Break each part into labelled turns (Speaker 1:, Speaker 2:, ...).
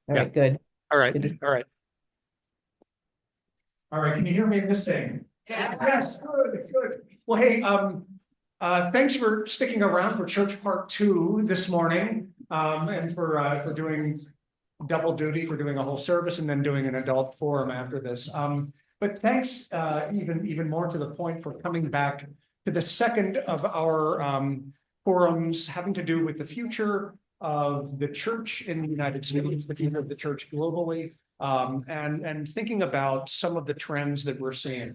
Speaker 1: All
Speaker 2: Yeah.
Speaker 1: right, good.
Speaker 2: All right.
Speaker 1: Good to see
Speaker 2: All right. All right. Can you hear me this thing? Yeah. Yes. Good. Good. Well, hey, thanks for sticking around for Church Part Two this morning, and for doing double duty, for doing a whole service and then doing an adult forum after this. But thanks, even more to the point, for coming back to the second of our forums having to do with the future of the church in the United States, the future of the church globally, and thinking about some of the trends that we're seeing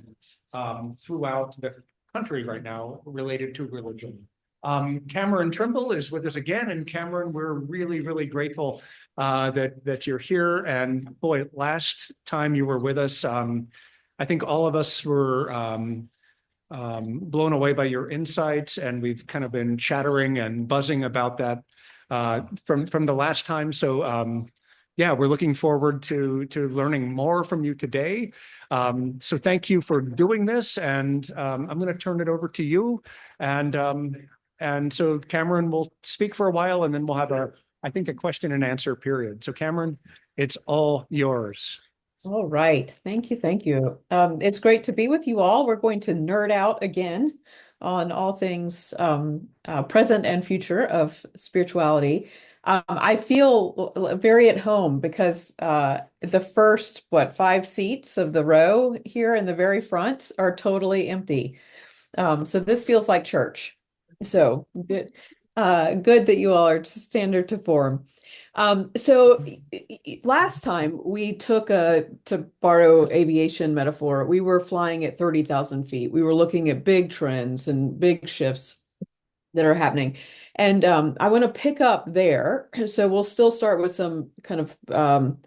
Speaker 2: throughout the country right now related to religion. Cameron Trimble is with us again, and Cameron, we're really, really grateful that you're here. And boy, last time you were with us, I think all of us were blown away by your insights, and we've kind of been chattering and buzzing about that from the last time. So yeah, we're looking forward to learning more from you today. So thank you for doing this, and I'm going to turn it over to you. And so Cameron will speak for a while, and then we'll have I think, a question and answer period. So Cameron, it's all yours.
Speaker 1: All right. Thank you. Thank you. It's great to be with you all. We're going to nerd out again on all things present and future of spirituality. I feel very at home because the first, what, 5 seats of the row here in the very front are totally empty. So this feels like church. So good, good that you all are standard to form. So last time we took to borrow aviation metaphor, we were flying at 30,000 feet. We were looking at big trends and big shifts that are happening. And I want to pick up there. So we'll still start with some kind of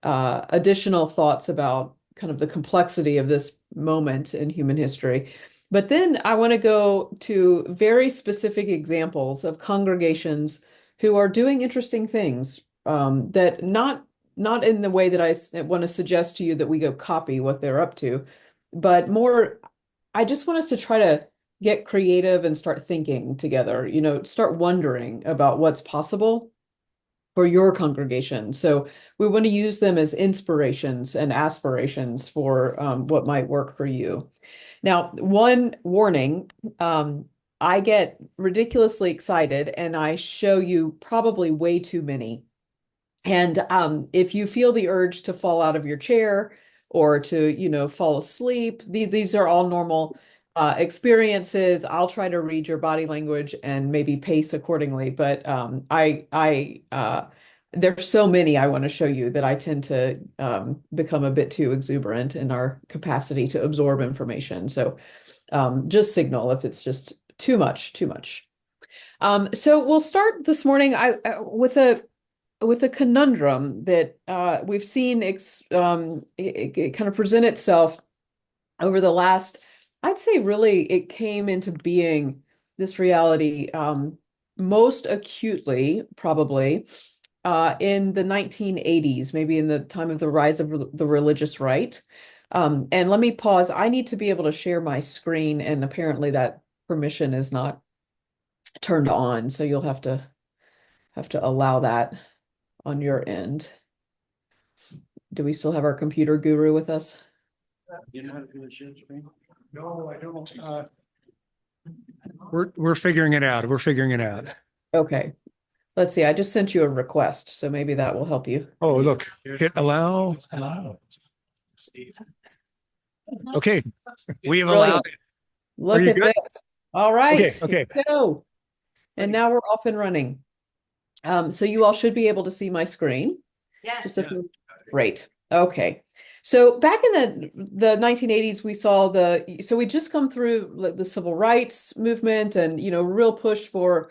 Speaker 1: additional thoughts about kind of the complexity of this moment in human history. But then I want to go to very specific examples of congregations who are doing interesting things that not in the way that I want to suggest to you that we go copy what they're up to, but more, I just want us to try to get creative and start thinking together, start wondering about what's possible for your congregation. So we want to use them as inspirations and aspirations for what might work for you. Now, one warning, I get ridiculously excited and I show you probably way too many. And if you feel the urge to fall out of your chair or to, fall asleep, these are all normal experiences. I'll try to read your body language and maybe pace accordingly. But there's so many I want to show you that I tend to become a bit too exuberant in our capacity to absorb information. So just signal if it's just too much, too much. So we'll start this morning with a conundrum that we've seen it kind of present itself over the last, I'd say really it came into being, this reality, most acutely probably in the 1980s, maybe in the time of the rise of the religious right. And let me pause. I need to be able to share my screen, and apparently that permission is not turned on, so you'll have to allow that on your end. Do we still have our computer guru with us?
Speaker 2: You know how to do a share screen? No, I don't. We're figuring it out. We're figuring it out.
Speaker 1: Okay. Let's see. I just sent you a request, so maybe that will help you.
Speaker 2: Oh, look, hit allow. Allow. Okay, we have allowed
Speaker 1: Brilliant.
Speaker 2: it. Are
Speaker 1: Look
Speaker 2: you
Speaker 1: at
Speaker 2: good?
Speaker 1: this. All
Speaker 2: Okay,
Speaker 1: right, here
Speaker 2: okay.
Speaker 1: we go. And now we're off and running. So you all should be able to see my screen. Just a
Speaker 2: Yeah.
Speaker 1: few. Great. Okay. So back in the 1980s, we saw so we just come through the civil rights movement and, real push for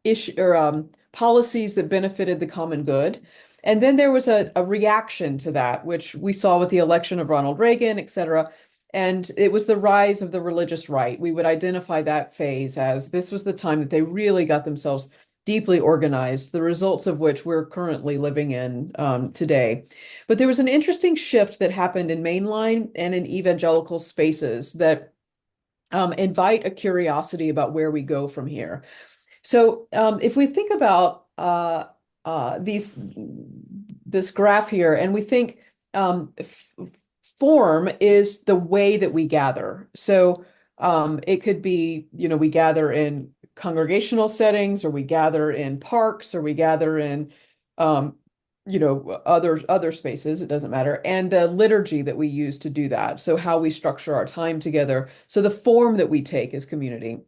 Speaker 1: issue or policies that benefited the common good. And then there was a reaction to that, which we saw with the election of Ronald Reagan, et cetera. And it was the rise of the religious right. We would identify that phase as this was the time that they really got themselves deeply organized, the results of which we're currently living in today. But there was an interesting shift that happened in mainline and in evangelical spaces that invite a curiosity about where we go from here. So if we think about these this graph here, and we think form is the way that we gather. So it could be, we gather in congregational settings, or we gather in parks, or we gather in um, other spaces. It doesn't matter. And the liturgy that we use to do that. So how we structure our time together. So the form that we take as community.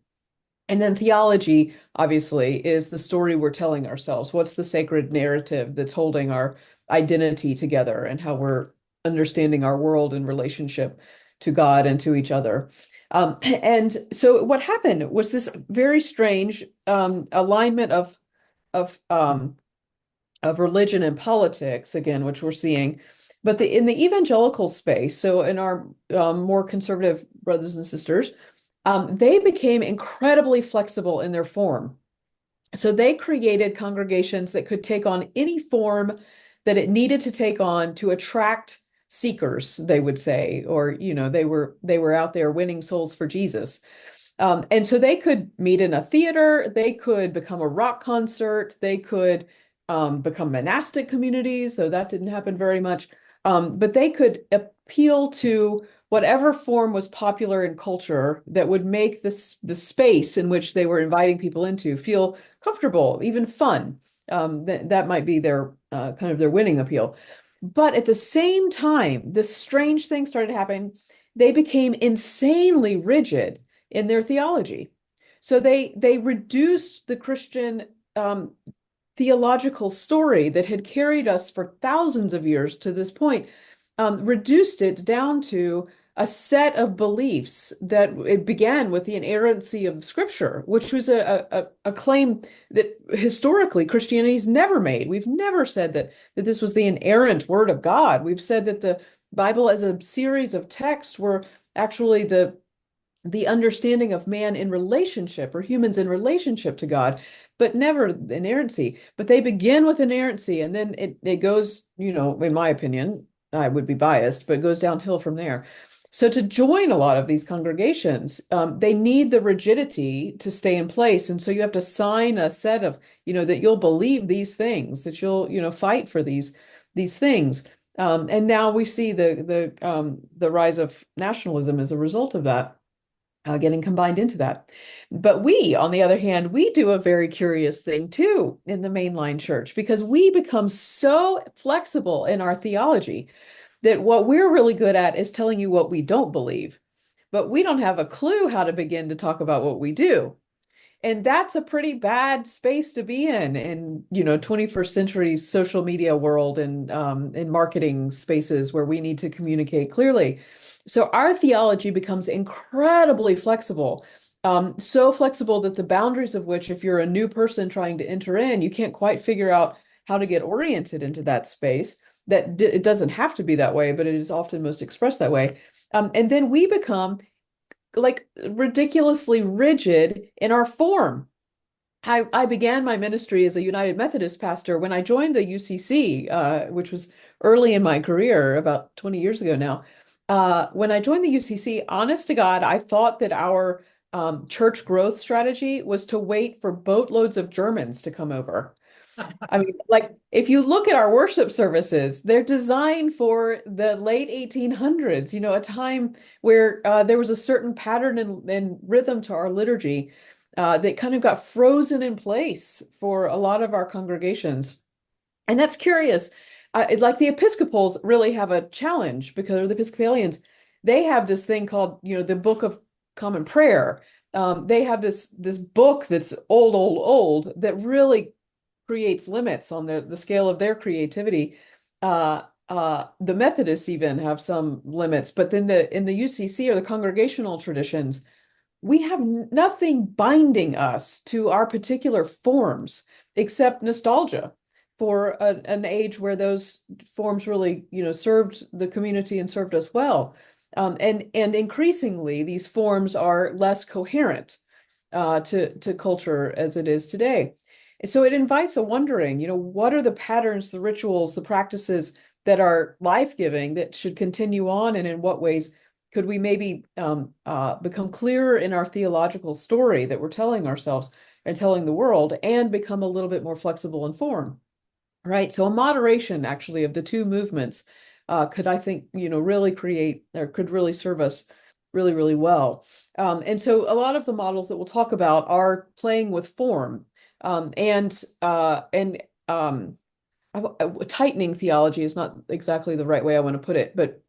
Speaker 1: And then theology, obviously, is the story we're telling ourselves. What's the sacred narrative that's holding our identity together and how we're understanding our world in relationship to God and to each other. And so what happened was this very strange alignment of um, of religion and politics, again, which we're seeing. But in the evangelical space, so in our more conservative brothers and sisters, they became incredibly flexible in their form. So they created congregations that could take on any form that it needed to take on to attract seekers, they would say, or they were out there winning souls for Jesus. And so they could meet in a theater, they could become a rock concert, they could become monastic communities, though that didn't happen very much. But they could appeal to whatever form was popular in culture that would make the space in which they were inviting people into feel comfortable, even fun. That might be their kind of their winning appeal. But at the same time, this strange thing started happening. They became insanely rigid in their theology. So they reduced the Christian theological story that had carried us for thousands of years to this point, reduced it down to a set of beliefs that it began with the inerrancy of Scripture, which was a claim that historically Christianity's never made. We've never said that this was the inerrant word of God. We've said that the Bible as a series of texts were actually the understanding of man in relationship, or humans in relationship to God, but never inerrancy. But they begin with inerrancy, and then it goes, in my opinion, I would be biased, but it goes downhill from there. So to join a lot of these congregations, they need the rigidity to stay in place. And so you have to sign a set of, that you'll believe these things, that you'll, fight for these things. And now we see the rise of nationalism as a result of that. Getting combined into that. But we, on the other hand, we do a very curious thing too in the mainline church, because we become so flexible in our theology that what we're really good at is telling you what we don't believe, but we don't have a clue how to begin to talk about what we do. And that's a pretty bad space to be in 21st century social media world, and in marketing spaces where we need to communicate clearly. So our theology becomes incredibly flexible, so flexible that the boundaries of which, if you're a new person trying to enter in, you can't quite figure out how to get oriented into that space. That it doesn't have to be that way, but it is often most expressed that way. And then we become like ridiculously rigid in our form. I began my ministry as a United Methodist pastor when I joined the UCC, which was early in my career, about 20 years ago now. When I joined the UCC, honest to God, I thought that our church growth strategy was to wait for boatloads of Germans to come over. I mean, like, if you look at our worship services, they're designed for the late 1800s, a time where there was a certain pattern and rhythm to our liturgy that kind of got frozen in place for a lot of our congregations. And that's curious. It's like the Episcopals really have a challenge, because the Episcopalians, they have this thing called, the Book of Common Prayer. They have this book that's old that really creates limits on the scale of their creativity. The Methodists even have some limits, but then in the UCC, or the congregational traditions, we have nothing binding us to our particular forms except nostalgia for an age where those forms really, served the community and served us well. And increasingly, these forms are less coherent to culture as it is today. So it invites a wondering, what are the patterns, the rituals, the practices that are life-giving that should continue on, and in what ways could we maybe become clearer in our theological story that we're telling ourselves and telling the world, and become a little bit more flexible in form? right? So a moderation actually of the two movements could, I think, really create or could really serve us really, really well. And so a lot of the models that we'll talk about are playing with form and tightening theology is not exactly the right way I want to put it, but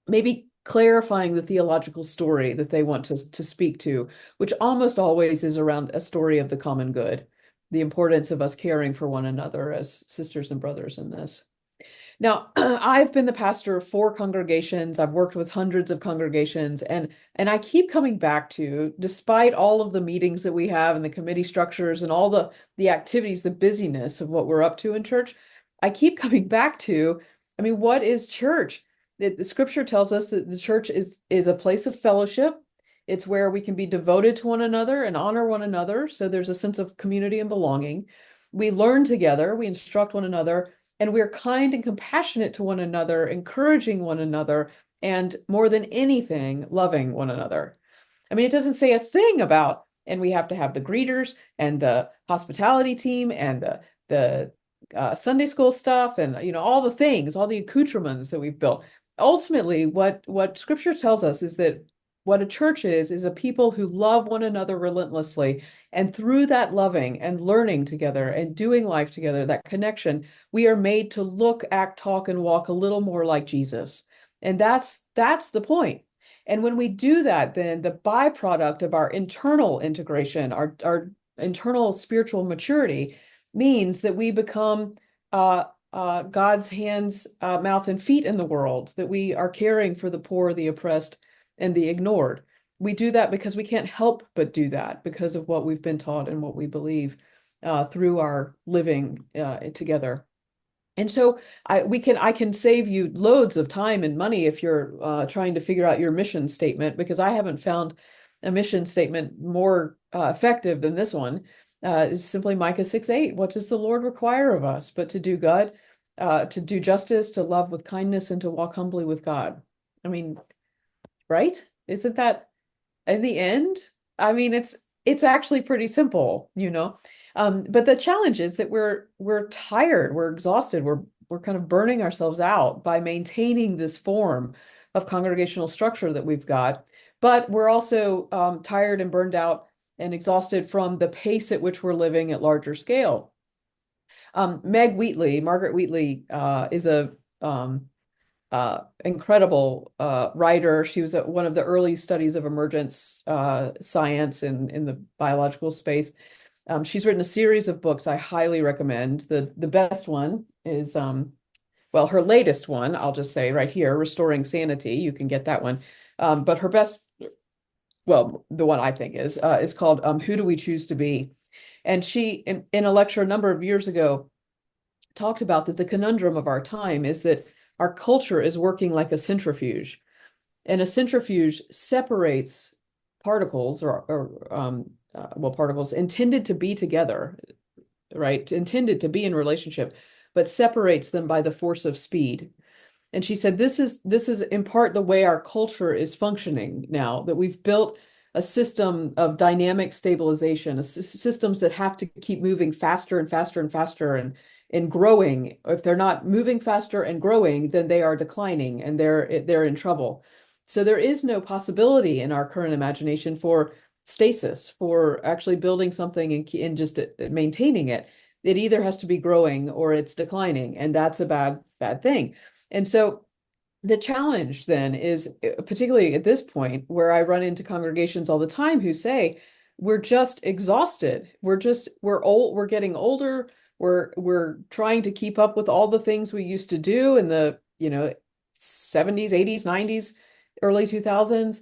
Speaker 1: maybe clarifying the theological story that they want to speak to, which almost always is around a story of the common good, the importance of us caring for one another as sisters and brothers in this. Now, I've been the pastor of 4 congregations. I've worked with hundreds of congregations, and I keep coming back to, despite all of the meetings that we have and the committee structures and all the activities, the busyness of what we're up to in church, I keep coming back to, I mean, what is church? The scripture tells us that the church is a place of fellowship. It's where we can be devoted to one another and honor one another. So there's a sense of community and belonging. We learn together, we instruct one another, and we're kind and compassionate to one another, encouraging one another, and more than anything, loving one another. I mean, it doesn't say a thing about, and we have to have the greeters and the hospitality team and the Sunday school stuff and all the things, all the accoutrements that we've built. Ultimately, what Scripture tells us is that what a church is a people who love one another relentlessly, and through that loving and learning together and doing life together, that connection, we are made to look, act, talk, and walk a little more like Jesus. And that's the point. And when we do that, then the byproduct of our internal integration, our internal spiritual maturity, means that we become God's hands, mouth, and feet in the world, that we are caring for the poor, the oppressed, and the ignored. We do that because we can't help but do that because of what we've been taught and what we believe through our living together. And so I can save you loads of time and money if you're trying to figure out your mission statement, because I haven't found a mission statement more effective than this one. It's simply Micah 6:8. What does the Lord require of us but to do good, to do justice, to love with kindness, and to walk humbly with God? I mean, right? Isn't that in the end? I mean, it's actually pretty simple, you know. But the challenge is that we're tired, we're exhausted, we're kind of burning ourselves out by maintaining this form of congregational structure that we've got. But we're also tired and burned out and exhausted from the pace at which we're living at larger scale. Margaret Wheatley, is a incredible writer. She was at one of the early studies of emergence science in the biological space. She's written a series of books I highly recommend. The best one is well, her latest one, I'll just say right here, Restoring Sanity. You can get that one. But her best, well, the one I think is called Who Do We Choose to Be? And she, in a lecture a number of years ago, talked about that the conundrum of our time is that our culture is working like a centrifuge, and a centrifuge separates particles or particles intended to be together, right? Intended to be in relationship, but separates them by the force of speed. And she said, this is in part the way our culture is functioning now, that we've built a system of dynamic stabilization, systems that have to keep moving faster and faster and faster and growing. If they're not moving faster and growing, then they are declining and they're in trouble. So there is no possibility in our current imagination for stasis, for actually building something and just maintaining it. It either has to be growing or it's declining, and that's a bad thing. And so the challenge then is, particularly at this point, where I run into congregations all the time who say, we're just exhausted. We're old, we're getting older. We're trying to keep up with all the things we used to do in the, 70s, 80s, 90s, early 2000s.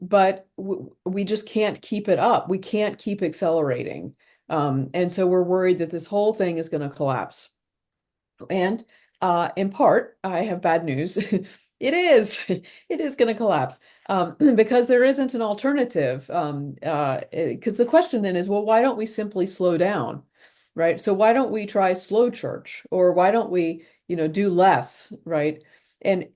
Speaker 1: But we just can't keep it up. We can't keep accelerating. And so we're worried that this whole thing is going to collapse. And in part, I have bad news. It is. It is going to collapse because there isn't an alternative. Because the question then is, well, why don't we simply slow down, right? So why don't we try slow church, or why don't we, do less, right? And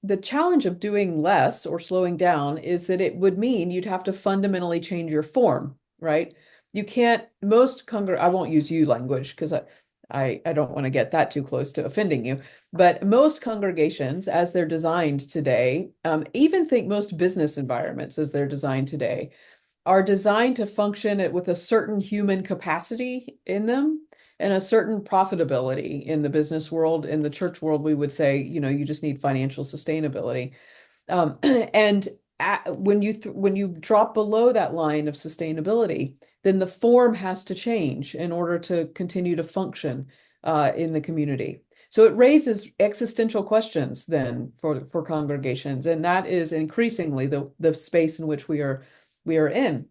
Speaker 1: the challenge of doing less or slowing down is that it would mean you'd have to fundamentally change your form, right? You can't, I won't use you language because I don't want to get that too close to offending you, but most congregations, as they're designed today, even think most business environments as they're designed today, are designed to function with a certain human capacity in them and a certain profitability in the business world. In the church world, we would say, you just need financial sustainability. And when you drop below that line of sustainability, then the form has to change in order to continue to function in the community. So it raises existential questions then for congregations, and that is increasingly the space in which we are in.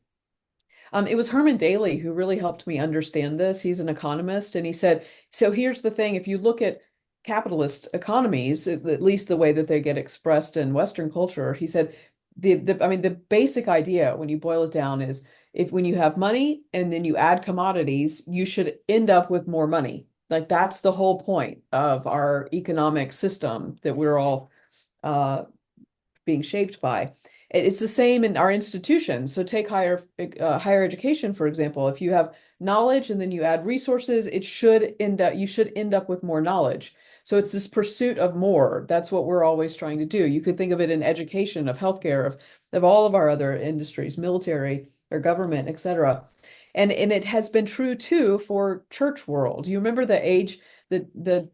Speaker 1: It was Herman Daly who really helped me understand this. He's an economist, and he said, so here's the thing, if you look at capitalist economies, at least the way that they get expressed in Western culture, he said, the basic idea when you boil it down is if when you have money and then you add commodities, you should end up with more money. Like that's the whole point of our economic system that we're all being shaped by. It's the same in our institutions. So take higher education, for example. If you have knowledge and then you add resources, you should end up with more knowledge. So it's this pursuit of more. That's what we're always trying to do. You could think of it in education, of healthcare, of all of our other industries, military or government, et cetera. And it has been true too for church world. You remember the age that it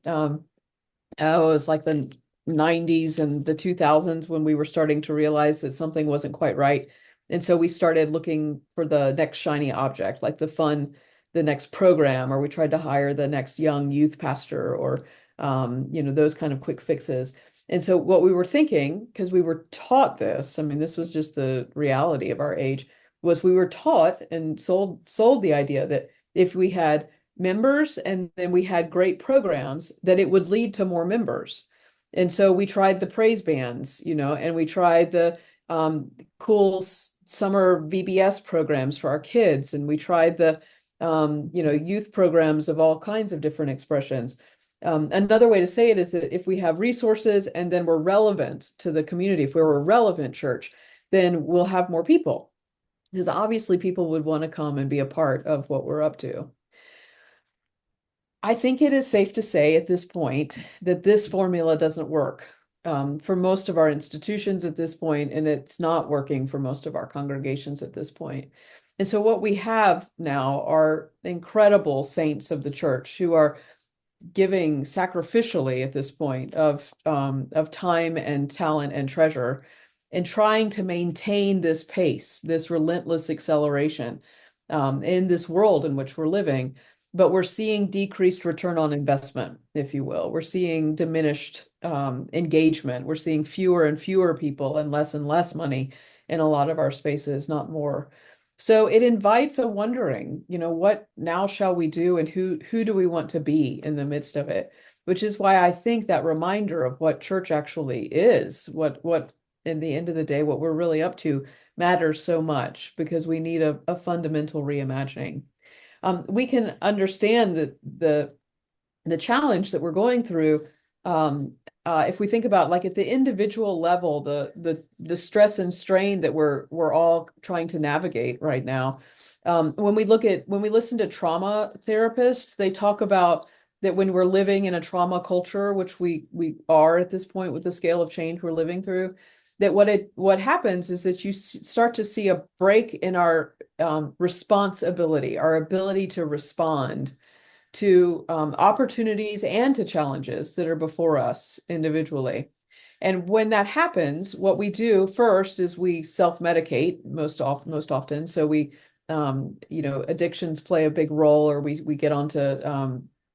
Speaker 1: was like the 90s and the 2000s when we were starting to realize that something wasn't quite right. And so we started looking for the next shiny object, like the next program, or we tried to hire the next young youth pastor or, those kind of quick fixes. And so what we were thinking, because we were taught this, I mean, this was just the reality of our age, was we were taught and sold the idea that if we had members and then we had great programs, that it would lead to more members. And so we tried the praise bands, and we tried the cool summer VBS programs for our kids, and we tried the youth programs of all kinds of different expressions. Another way to say it is that if we have resources and then we're relevant to the community, if we're a relevant church, then we'll have more people, because obviously people would want to come and be a part of what we're up to. I think it is safe to say at this point that this formula doesn't work for most of our institutions at this point, and it's not working for most of our congregations at this point. And so what we have now are incredible saints of the church who are giving sacrificially at this point of time and talent and treasure, and trying to maintain this pace, this relentless acceleration in this world in which we're living. But we're seeing decreased return on investment, if you will. We're seeing diminished engagement. We're seeing fewer and fewer people and less money in a lot of our spaces, not more. So it invites a wondering, what now shall we do, and who do we want to be in the midst of it? Which is why I think that reminder of what church actually is, what in the end of the day, what we're really up to matters so much, because we need a fundamental reimagining. We can understand the challenge that we're going through if we think about, like, at the individual level, the stress and strain that we're all trying to navigate right now. When we listen to trauma therapists, they talk about that when we're living in a trauma culture, which we are at this point with the scale of change we're living through, that what happens is that you start to see a break in our responsibility, our ability to respond to opportunities and to challenges that are before us individually. And when that happens, what we do first is we self-medicate most often. So we, addictions play a big role, or we get onto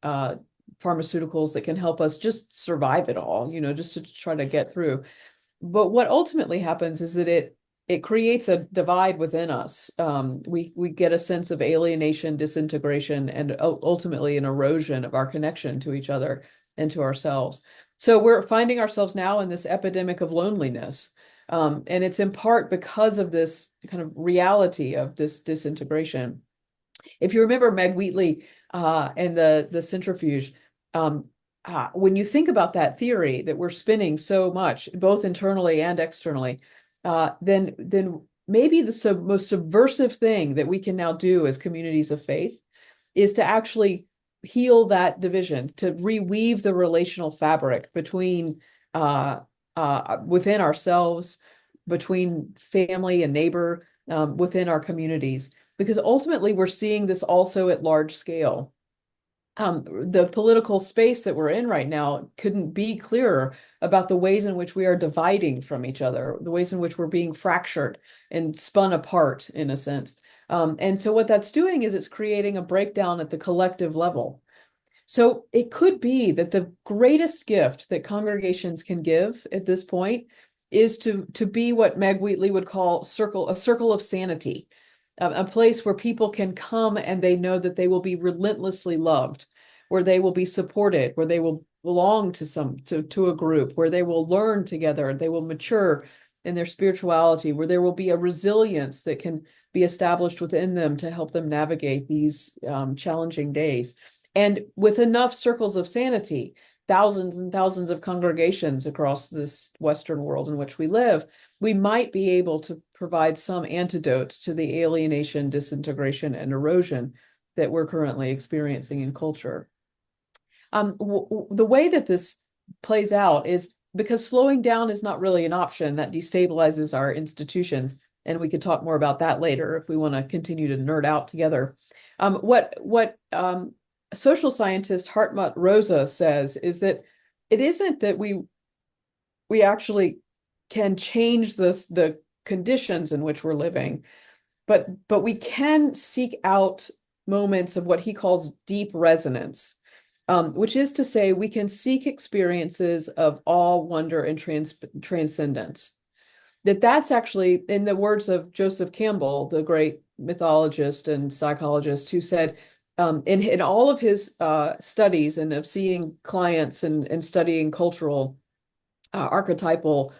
Speaker 1: pharmaceuticals that can help us just survive it all, just to try to get through. But what ultimately happens is that it creates a divide within us. We get a sense of alienation, disintegration, and ultimately an erosion of our connection to each other and to ourselves. So we're finding ourselves now in this epidemic of loneliness. And it's in part because of this kind of reality of this disintegration. If you remember Meg Wheatley and the centrifuge, when you think about that theory that we're spinning so much, both internally and externally, then maybe the most subversive thing that we can now do as communities of faith is to actually heal that division, to reweave the relational fabric between within ourselves, between family and neighbor, within our communities, because ultimately we're seeing this also at large scale. The political space that we're in right now couldn't be clearer about the ways in which we are dividing from each other, the ways in which we're being fractured and spun apart in a sense. And so what that's doing is it's creating a breakdown at the collective level. So it could be that the greatest gift that congregations can give at this point is to be what Meg Wheatley would call a circle of sanity, a place where people can come and they know that they will be relentlessly loved, where they will be supported, where they will belong to a group, where they will learn together, they will mature in their spirituality, where there will be a resilience that can be established within them to help them navigate these challenging days. And with enough circles of sanity, thousands and thousands of congregations across this Western world in which we live, we might be able to provide some antidote to the alienation, disintegration, and erosion that we're currently experiencing in culture. The way that this plays out is because slowing down is not really an option that destabilizes our institutions. And we could talk more about that later if we want to continue to nerd out together. What social scientist Hartmut Rosa says is that it isn't that we actually can change the conditions in which we're living, but we can seek out moments of what he calls deep resonance, which is to say we can seek experiences of awe, wonder, and transcendence. That's actually, in the words of Joseph Campbell, the great mythologist and psychologist, who said in all of his studies and of seeing clients and studying cultural archetypal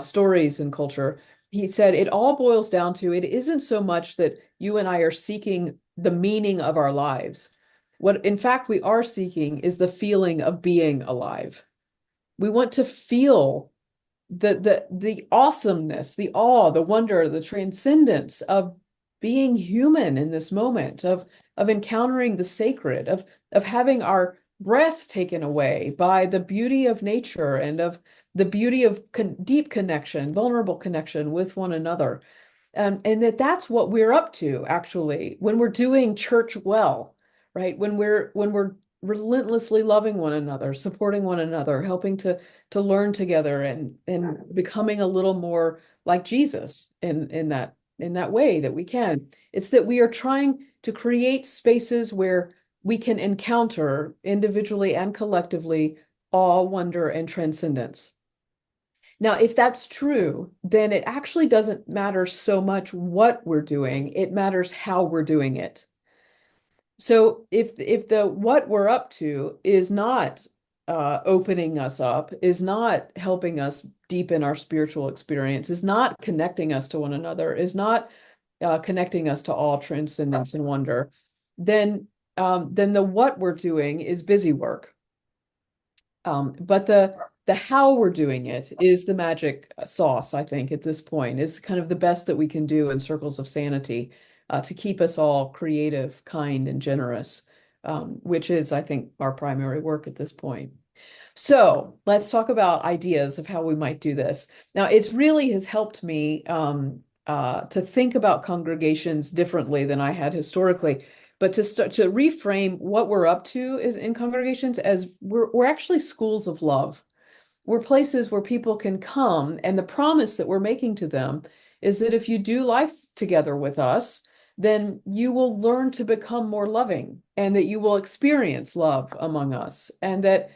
Speaker 1: stories in culture, he said it all boils down to it isn't so much that you and I are seeking the meaning of our lives. What in fact we are seeking is the feeling of being alive. We want to feel the awesomeness, the awe, the wonder, the transcendence of being human in this moment, of encountering the sacred, of having our breath taken away by the beauty of nature and of the beauty of deep connection, vulnerable connection with one another. And that's what we're up to, actually, when we're doing church well, right? When we're relentlessly loving one another, supporting one another, helping to learn together and becoming a little more like Jesus in that way that we can. It's that we are trying to create spaces where we can encounter individually and collectively awe, wonder, and transcendence. Now, if that's true, then it actually doesn't matter so much what we're doing, it matters how we're doing it. So if the what we're up to is not opening us up, is not helping us deepen our spiritual experience, is not connecting us to one another, is not connecting us to all transcendence and wonder, then the what we're doing is busy work. But the how we're doing it is the magic sauce, I think, at this point, is kind of the best that we can do in circles of sanity to keep us all creative, kind, and generous, which is, I think, our primary work at this point. So let's talk about ideas of how we might do this. Now, it really has helped me to think about congregations differently than I had historically, but to start to reframe what we're up to is in congregations as we're actually schools of love. We're places where people can come, and the promise that we're making to them is that if you do life together with us, then you will learn to become more loving, and that you will experience love among us, and that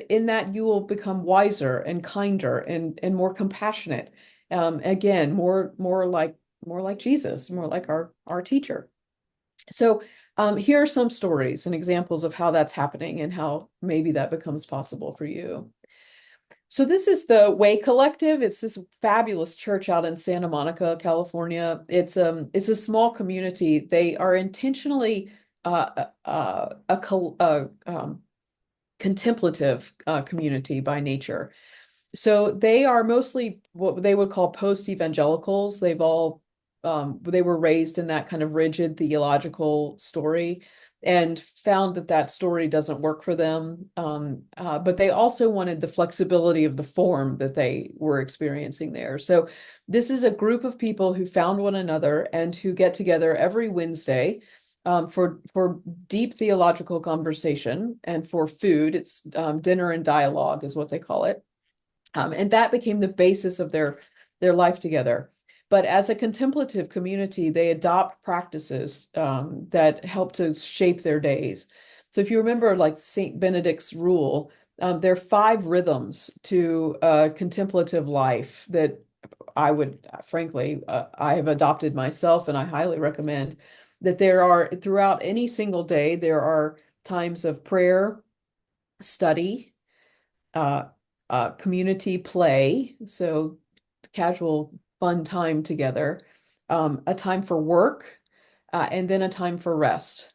Speaker 1: in that you will become wiser and kinder and more compassionate. Again, more like Jesus, more like our teacher. So here are some stories and examples of how that's happening and how maybe that becomes possible for you. So this is the Way Collective. It's this fabulous church out in Santa Monica, California. It's a small community. They are intentionally contemplative community by nature. So they are mostly what they would call post-evangelicals. They were raised in that kind of rigid theological story. and found that that story doesn't work for them. But they also wanted the flexibility of the form that they were experiencing there. So this is a group of people who found one another and who get together every Wednesday for deep theological conversation and for food. It's dinner and dialogue is what they call it. And that became the basis of their life together. But as a contemplative community, they adopt practices that help to shape their days. So if you remember, like Saint Benedict's rule, there are 5 rhythms to contemplative life that I would, frankly, I have adopted myself, and I highly recommend that there are throughout any single day, there are times of prayer, study, uh, community play, so casual fun time together, a time for work, and then a time for rest.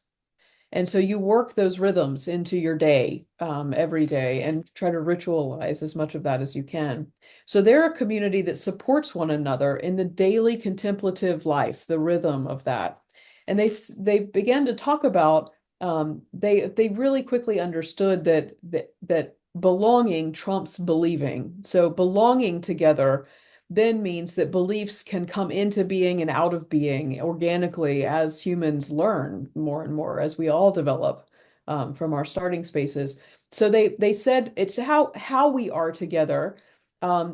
Speaker 1: And so you work those rhythms into your day every day and try to ritualize as much of that as you can. So they're a community that supports one another in the daily contemplative life, the rhythm of that. And they began to talk about they really quickly understood that belonging trumps believing. So belonging together then means that beliefs can come into being and out of being organically as humans learn more and more, as we all develop from our starting spaces. So they said it's how we are together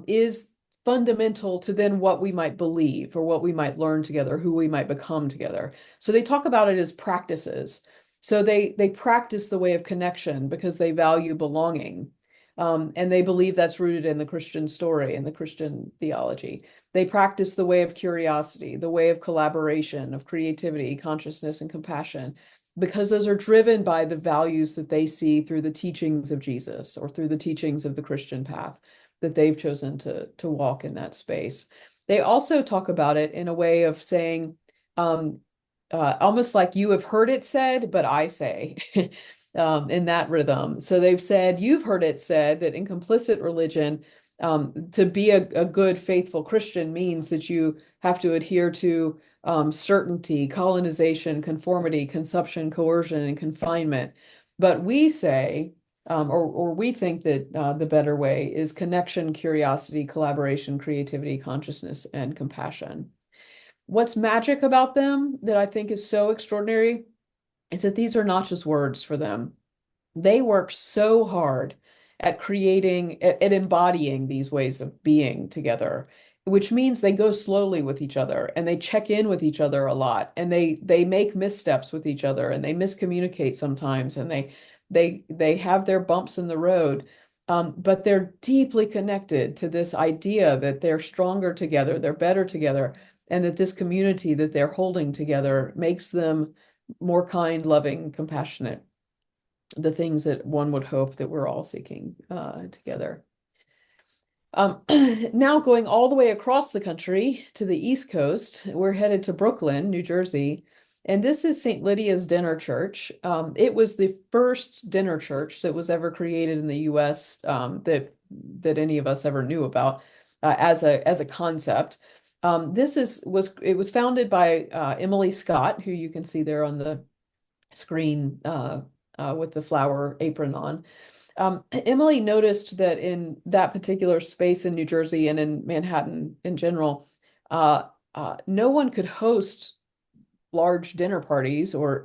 Speaker 1: is fundamental to then what we might believe or what we might learn together, who we might become together. So they talk about it as practices. So they practice the way of connection because they value belonging. And they believe that's rooted in the Christian story and the Christian theology. They practice the way of curiosity, the way of collaboration, of creativity, consciousness, and compassion, because those are driven by the values that they see through the teachings of Jesus or through the teachings of the Christian path that they've chosen to walk in that space. They also talk about it in a way of saying, almost like you have heard it said, but I say. In that rhythm. So they've said, you've heard it said that in complicit religion, to be a good, faithful Christian means that you have to adhere to certainty, colonization, conformity, consumption, coercion, and confinement. But we say, or we think that the better way is connection, curiosity, collaboration, creativity, consciousness, and compassion. What's magic about them that I think is so extraordinary is that these are not just words for them. They work so hard at creating, at embodying these ways of being together, which means they go slowly with each other and they check in with each other a lot and they make missteps with each other and they miscommunicate sometimes and they have their bumps in the road. But they're deeply connected to this idea that they're stronger together, they're better together, and that this community that they're holding together makes them more kind, loving, compassionate, the things that one would hope that we're all seeking together. Now going all the way across the country to the East Coast, we're headed to Brooklyn, New Jersey, and this is St. Lydia's Dinner Church. It was the first dinner church that was ever created in the U.S. That any of us ever knew about as a concept. It was founded by Emily Scott, who you can see there on the screen with the flower apron on. Emily noticed that in that particular space in New Jersey and in Manhattan in general, no one could host large dinner parties or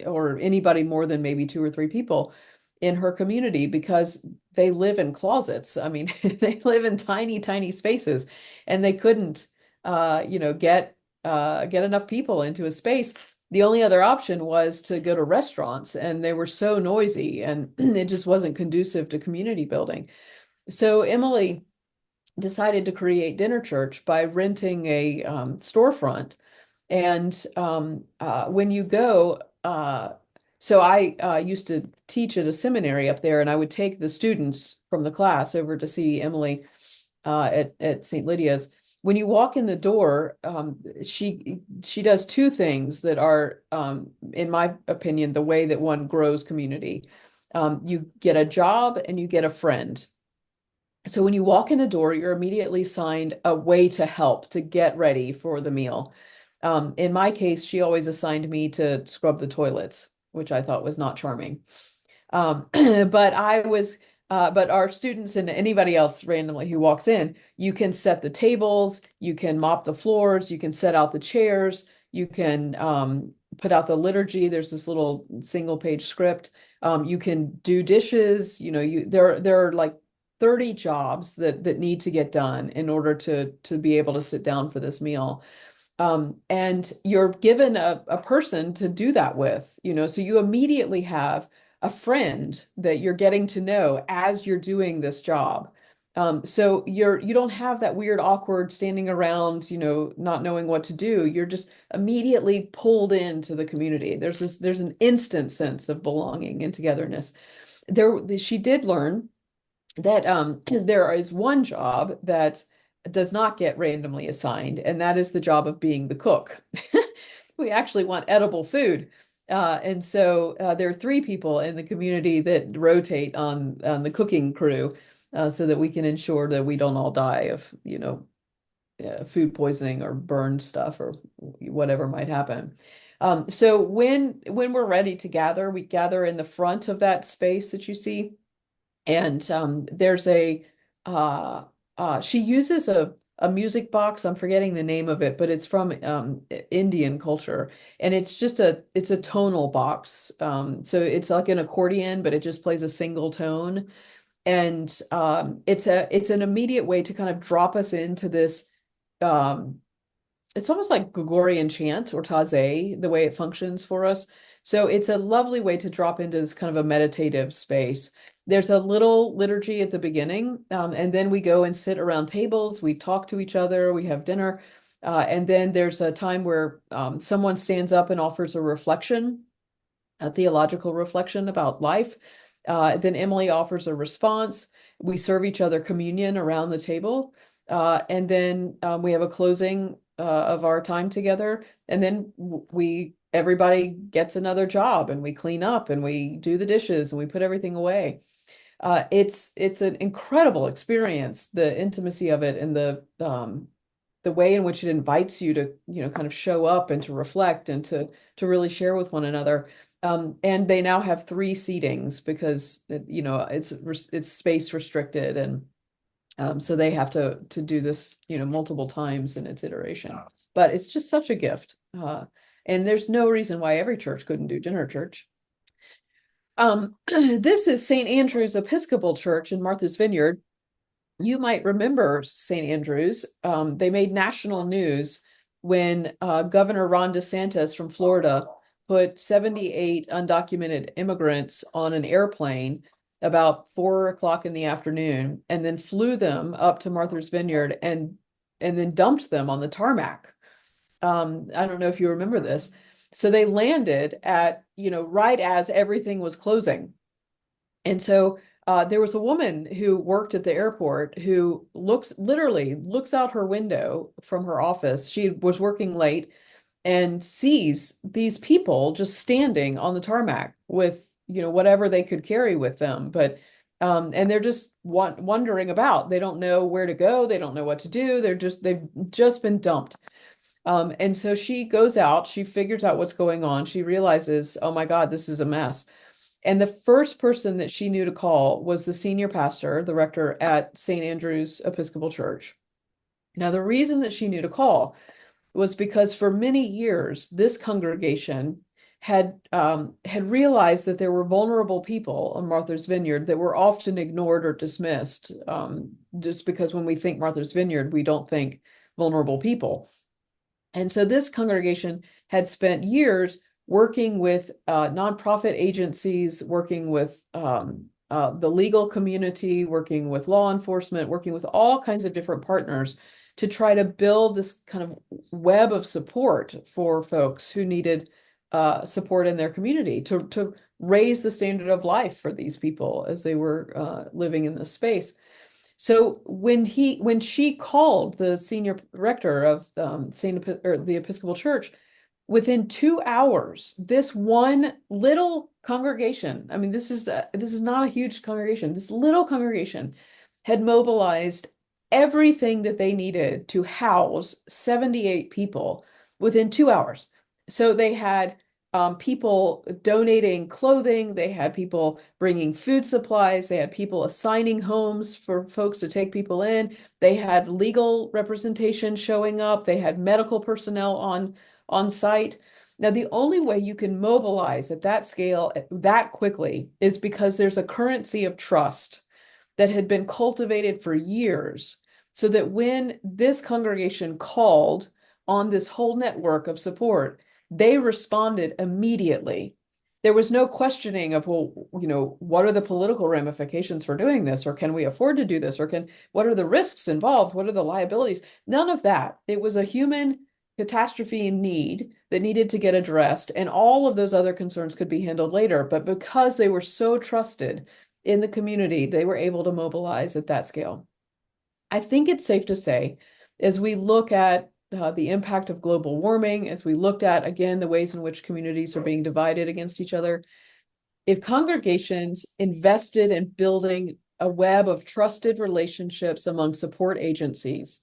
Speaker 1: or anybody more than maybe 2 or 3 people in her community because they live in closets. I mean, they live in tiny, tiny spaces, and they couldn't, get enough people into a space. The only other option was to go to restaurants, and they were so noisy, and it just wasn't conducive to community building. So Emily decided to create Dinner Church by renting a storefront. And when you go, so I used to teach at a seminary up there, and I would take the students from the class over to see Emily at St. Lydia's. When you walk in the door, she does 2 things that are, in my opinion, the way that one grows community. You get a job and you get a friend. So when you walk in the door, you're immediately assigned a way to help to get ready for the meal. In my case, she always assigned me to scrub the toilets. which I thought was not charming. But but our students and anybody else randomly who walks in, you can set the tables, you can mop the floors, you can set out the chairs, you can put out the liturgy. There's this little single page script. You can do dishes. There are like 30 jobs that need to get done in order to be able to sit down for this meal. And you're given a person to do that with, so you immediately have a friend that you're getting to know as you're doing this job. So you don't have that weird, awkward standing around, not knowing what to do. You're just immediately pulled into the community. There's an instant sense of belonging and togetherness. She did learn that there is one job that does not get randomly assigned, and that is the job of being the cook. We actually want edible food. And so there are three people in the community that rotate on the cooking crew so that we can ensure that we don't all die of, food poisoning or burned stuff or whatever might happen. So when we're ready to gather, we gather in the front of that space that you see. And there's she uses a music box. I'm forgetting the name of it, but it's from Indian culture. And it's a tonal box. So it's like an accordion, but it just plays a single tone. And it's an immediate way to kind of drop us into this um, it's almost like Gregorian chant or taze, the way it functions for us. So it's a lovely way to drop into this kind of a meditative space. There's a little liturgy at the beginning, and then we go and sit around tables. We talk to each other. We have dinner. And then there's a time where someone stands up and offers a reflection, a theological reflection about life. Then Emily offers a response. We serve each other communion around the table. And then we have a closing of our time together. And then everybody gets another job and we clean up and we do the dishes and we put everything away. It's an incredible experience, the intimacy of it and the way in which it invites you to, kind of show up and to reflect and to really share with one another. And they now have three seatings because it's space restricted, and so they have to do this multiple times in its iteration. But it's just such a gift, and there's no reason why every church couldn't do dinner church. This is St. Andrew's Episcopal Church in Martha's Vineyard. You might remember St. Andrews. They made national news when Governor Ron DeSantis from Florida put 78 undocumented immigrants on an airplane about 4 o'clock in the afternoon and then flew them up to Martha's Vineyard and then dumped them on the tarmac. I don't know if you remember this. So they landed at, right as everything was closing. And so there was a woman who worked at the airport who literally looks out her window from her office. She was working late and sees these people just standing on the tarmac with, whatever they could carry with them. But and they're just wandering about. They don't know where to go. They don't know what to do. They've just been dumped. And so she goes out, she figures out what's going on. She realizes, oh my God, this is a mess. And the first person that she knew to call was the senior pastor, the rector at St. Andrew's Episcopal Church. Now, the reason that she knew to call was because for many years, this congregation had realized that there were vulnerable people on Martha's Vineyard that were often ignored or dismissed, just because when we think Martha's Vineyard, we don't think vulnerable people. And so this congregation had spent years working with nonprofit agencies, working with the legal community, working with law enforcement, working with all kinds of different partners to try to build this kind of web of support for folks who needed support in their community to raise the standard of life for these people as they were living in this space. So when she called the senior rector of the Episcopal Church, within 2 hours, this one little congregation, I mean, this is not a huge congregation, this little congregation had mobilized everything that they needed to house 78 people within 2 hours. So they had people donating clothing, they had people bringing food supplies, they had people assigning homes for folks to take people in, they had legal representation showing up, they had medical personnel on site. Now, the only way you can mobilize at that scale that quickly is because there's a currency of trust that had been cultivated for years, so that when this congregation called on this whole network of support, they responded immediately. There was no questioning of, well, what are the political ramifications for doing this? Or can we afford to do this? Or what are the risks involved? What are the liabilities? None of that. It was a human catastrophe in need that needed to get addressed, and all of those other concerns could be handled later. But because they were so trusted in the community, they were able to mobilize at that scale. I think it's safe to say, as we look at the impact of global warming, as we looked at, again, the ways in which communities are being divided against each other, if congregations invested in building a web of trusted relationships among support agencies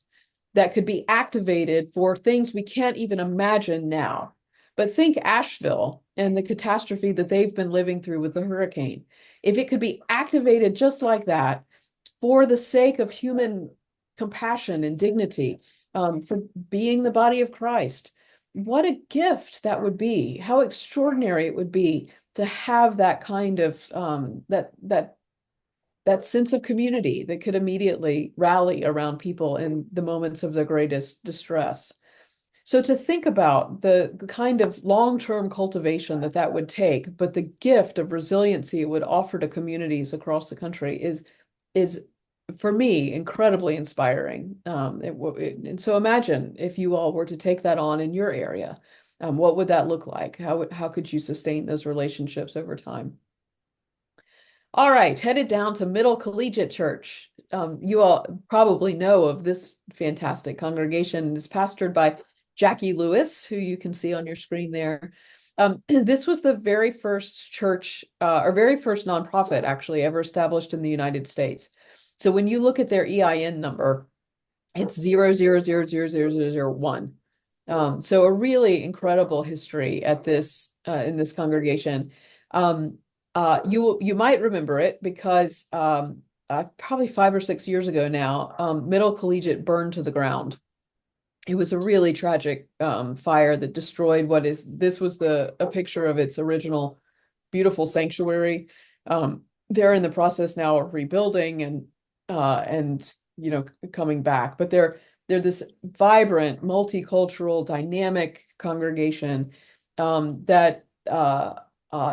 Speaker 1: that could be activated for things we can't even imagine now. But think Asheville and the catastrophe that they've been living through with the hurricane. If it could be activated just like that for the sake of human compassion and dignity, for being the body of Christ, what a gift that would be. How extraordinary it would be to have that kind of that sense of community that could immediately rally around people in the moments of their greatest distress. So to think about the kind of long-term cultivation that would take, but the gift of resiliency it would offer to communities across the country is for me incredibly inspiring. And so imagine if you all were to take that on in your area. What would that look like? How could you sustain those relationships over time? All right, headed down to Middle Collegiate Church. You all probably know of this fantastic congregation. It's pastored by Jackie Lewis, who you can see on your screen there. This was the very first church, or very first nonprofit actually ever established in the United States. So when you look at their EIN number, it's 00000001. So a really incredible history at this in this congregation. You might remember it because probably 5 or 6 years ago now, Middle Collegiate burned to the ground. It was a really tragic fire that destroyed this was a picture of its original beautiful sanctuary. They're in the process now of rebuilding and coming back, but they're this vibrant, multicultural, dynamic congregation that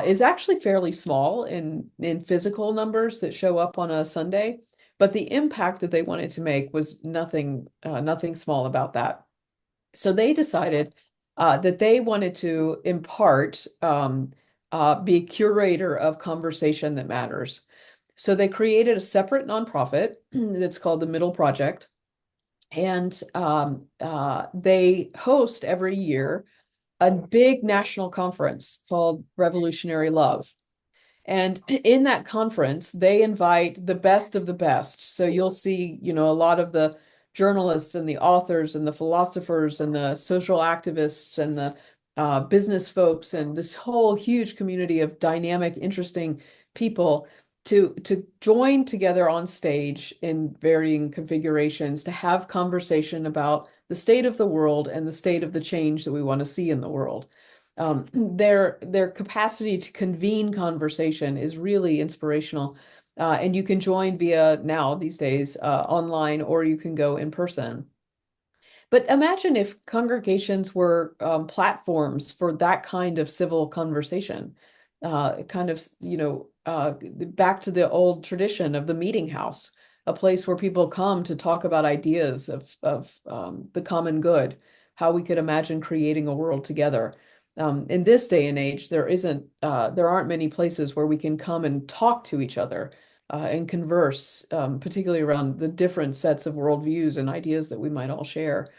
Speaker 1: is actually fairly small in physical numbers that show up on a Sunday, but the impact that they wanted to make was nothing small about that. So they decided that they wanted to impart, be a curator of conversation that matters. So they created a separate nonprofit that's called the Middle Project, and they host every year a big national conference called Revolutionary Love. And in that conference, they invite the best of the best. So you'll see, a lot of the journalists and the authors and the philosophers and the social activists and the business folks and this whole huge community of dynamic, interesting people to join together on stage in varying configurations to have conversation about the state of the world and the state of the change that we want to see in the world. Their capacity to convene conversation is really inspirational. And you can join via now these days online, or you can go in person. But imagine if congregations were platforms for that kind of civil conversation, kind of, back to the old tradition of the meeting house, a place where people come to talk about ideas of the common good, how we could imagine creating a world together. In this day and age, there aren't many places where we can come and talk to each other and converse, particularly around the different sets of worldviews and ideas that we might all share.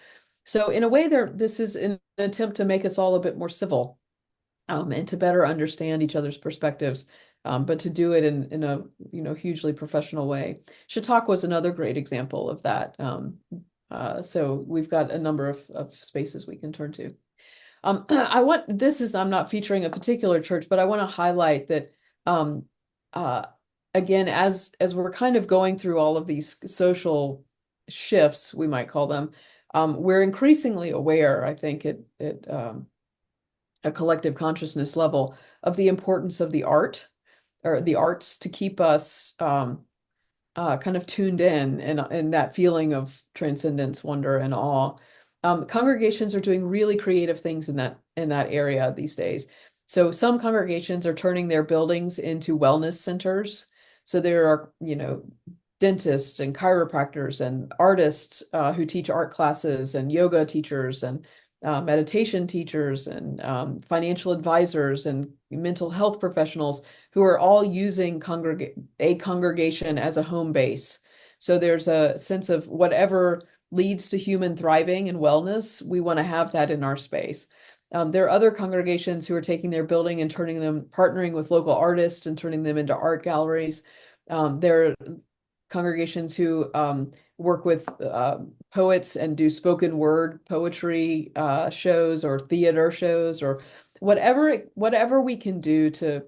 Speaker 1: So in a way, this is an attempt to make us all a bit more civil, and to better understand each other's perspectives, but to do it in a hugely professional way. Chautauqua was another great example of that. So we've got a number of spaces we can turn to. I'm not featuring a particular church, but I want to highlight that, um, uh, again, as we're kind of going through all of these social shifts, we might call them, we're increasingly aware, I think, at a collective consciousness level of the importance of the art or the arts to keep us kind of tuned in and that feeling of transcendence, wonder, and awe. Congregations are doing really creative things in that area these days. So some congregations are turning their buildings into wellness centers. So there are, dentists and chiropractors and artists who teach art classes and yoga teachers and meditation teachers and financial advisors and mental health professionals who are all using a congregation as a home base. So there's a sense of whatever leads to human thriving and wellness, we want to have that in our space. There are other congregations who are taking their building and partnering with local artists and turning them into art galleries. There are congregations who work with poets and do spoken word poetry shows or theater shows or whatever we can do to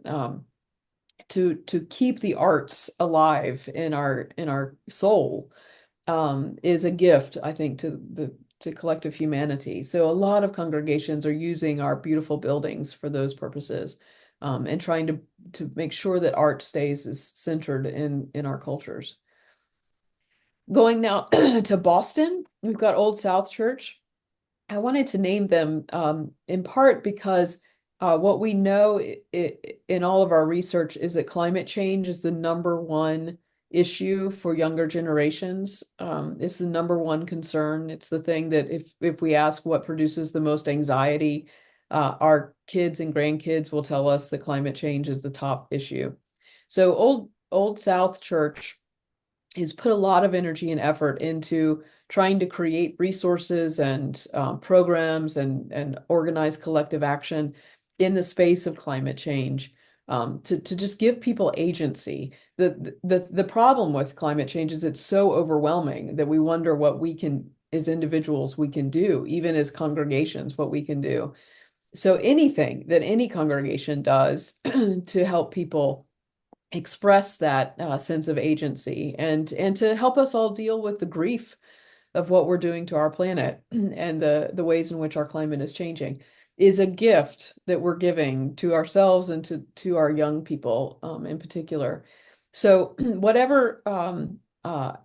Speaker 1: keep the arts alive in our soul is a gift, I think, to collective humanity. So a lot of congregations are using our beautiful buildings for those purposes, and trying to make sure that art stays as centered in our cultures. Going now to Boston, we've got Old South Church. I wanted to name them in part because what we know in all of our research is that climate change is the number one issue for younger generations. It's the number one concern. It's the thing that if we ask what produces the most anxiety, our kids and grandkids will tell us that climate change is the top issue. So Old South Church has put a lot of energy and effort into trying to create resources and programs and organize collective action in the space of climate change, to just give people agency. The problem with climate change is it's so overwhelming that we wonder what we can, as individuals, we can do, even as congregations, what we can do. So anything that any congregation does to help people express that sense of agency and to help us all deal with the grief of what we're doing to our planet and the ways in which our climate is changing is a gift that we're giving to ourselves and to our young people in particular. So whatever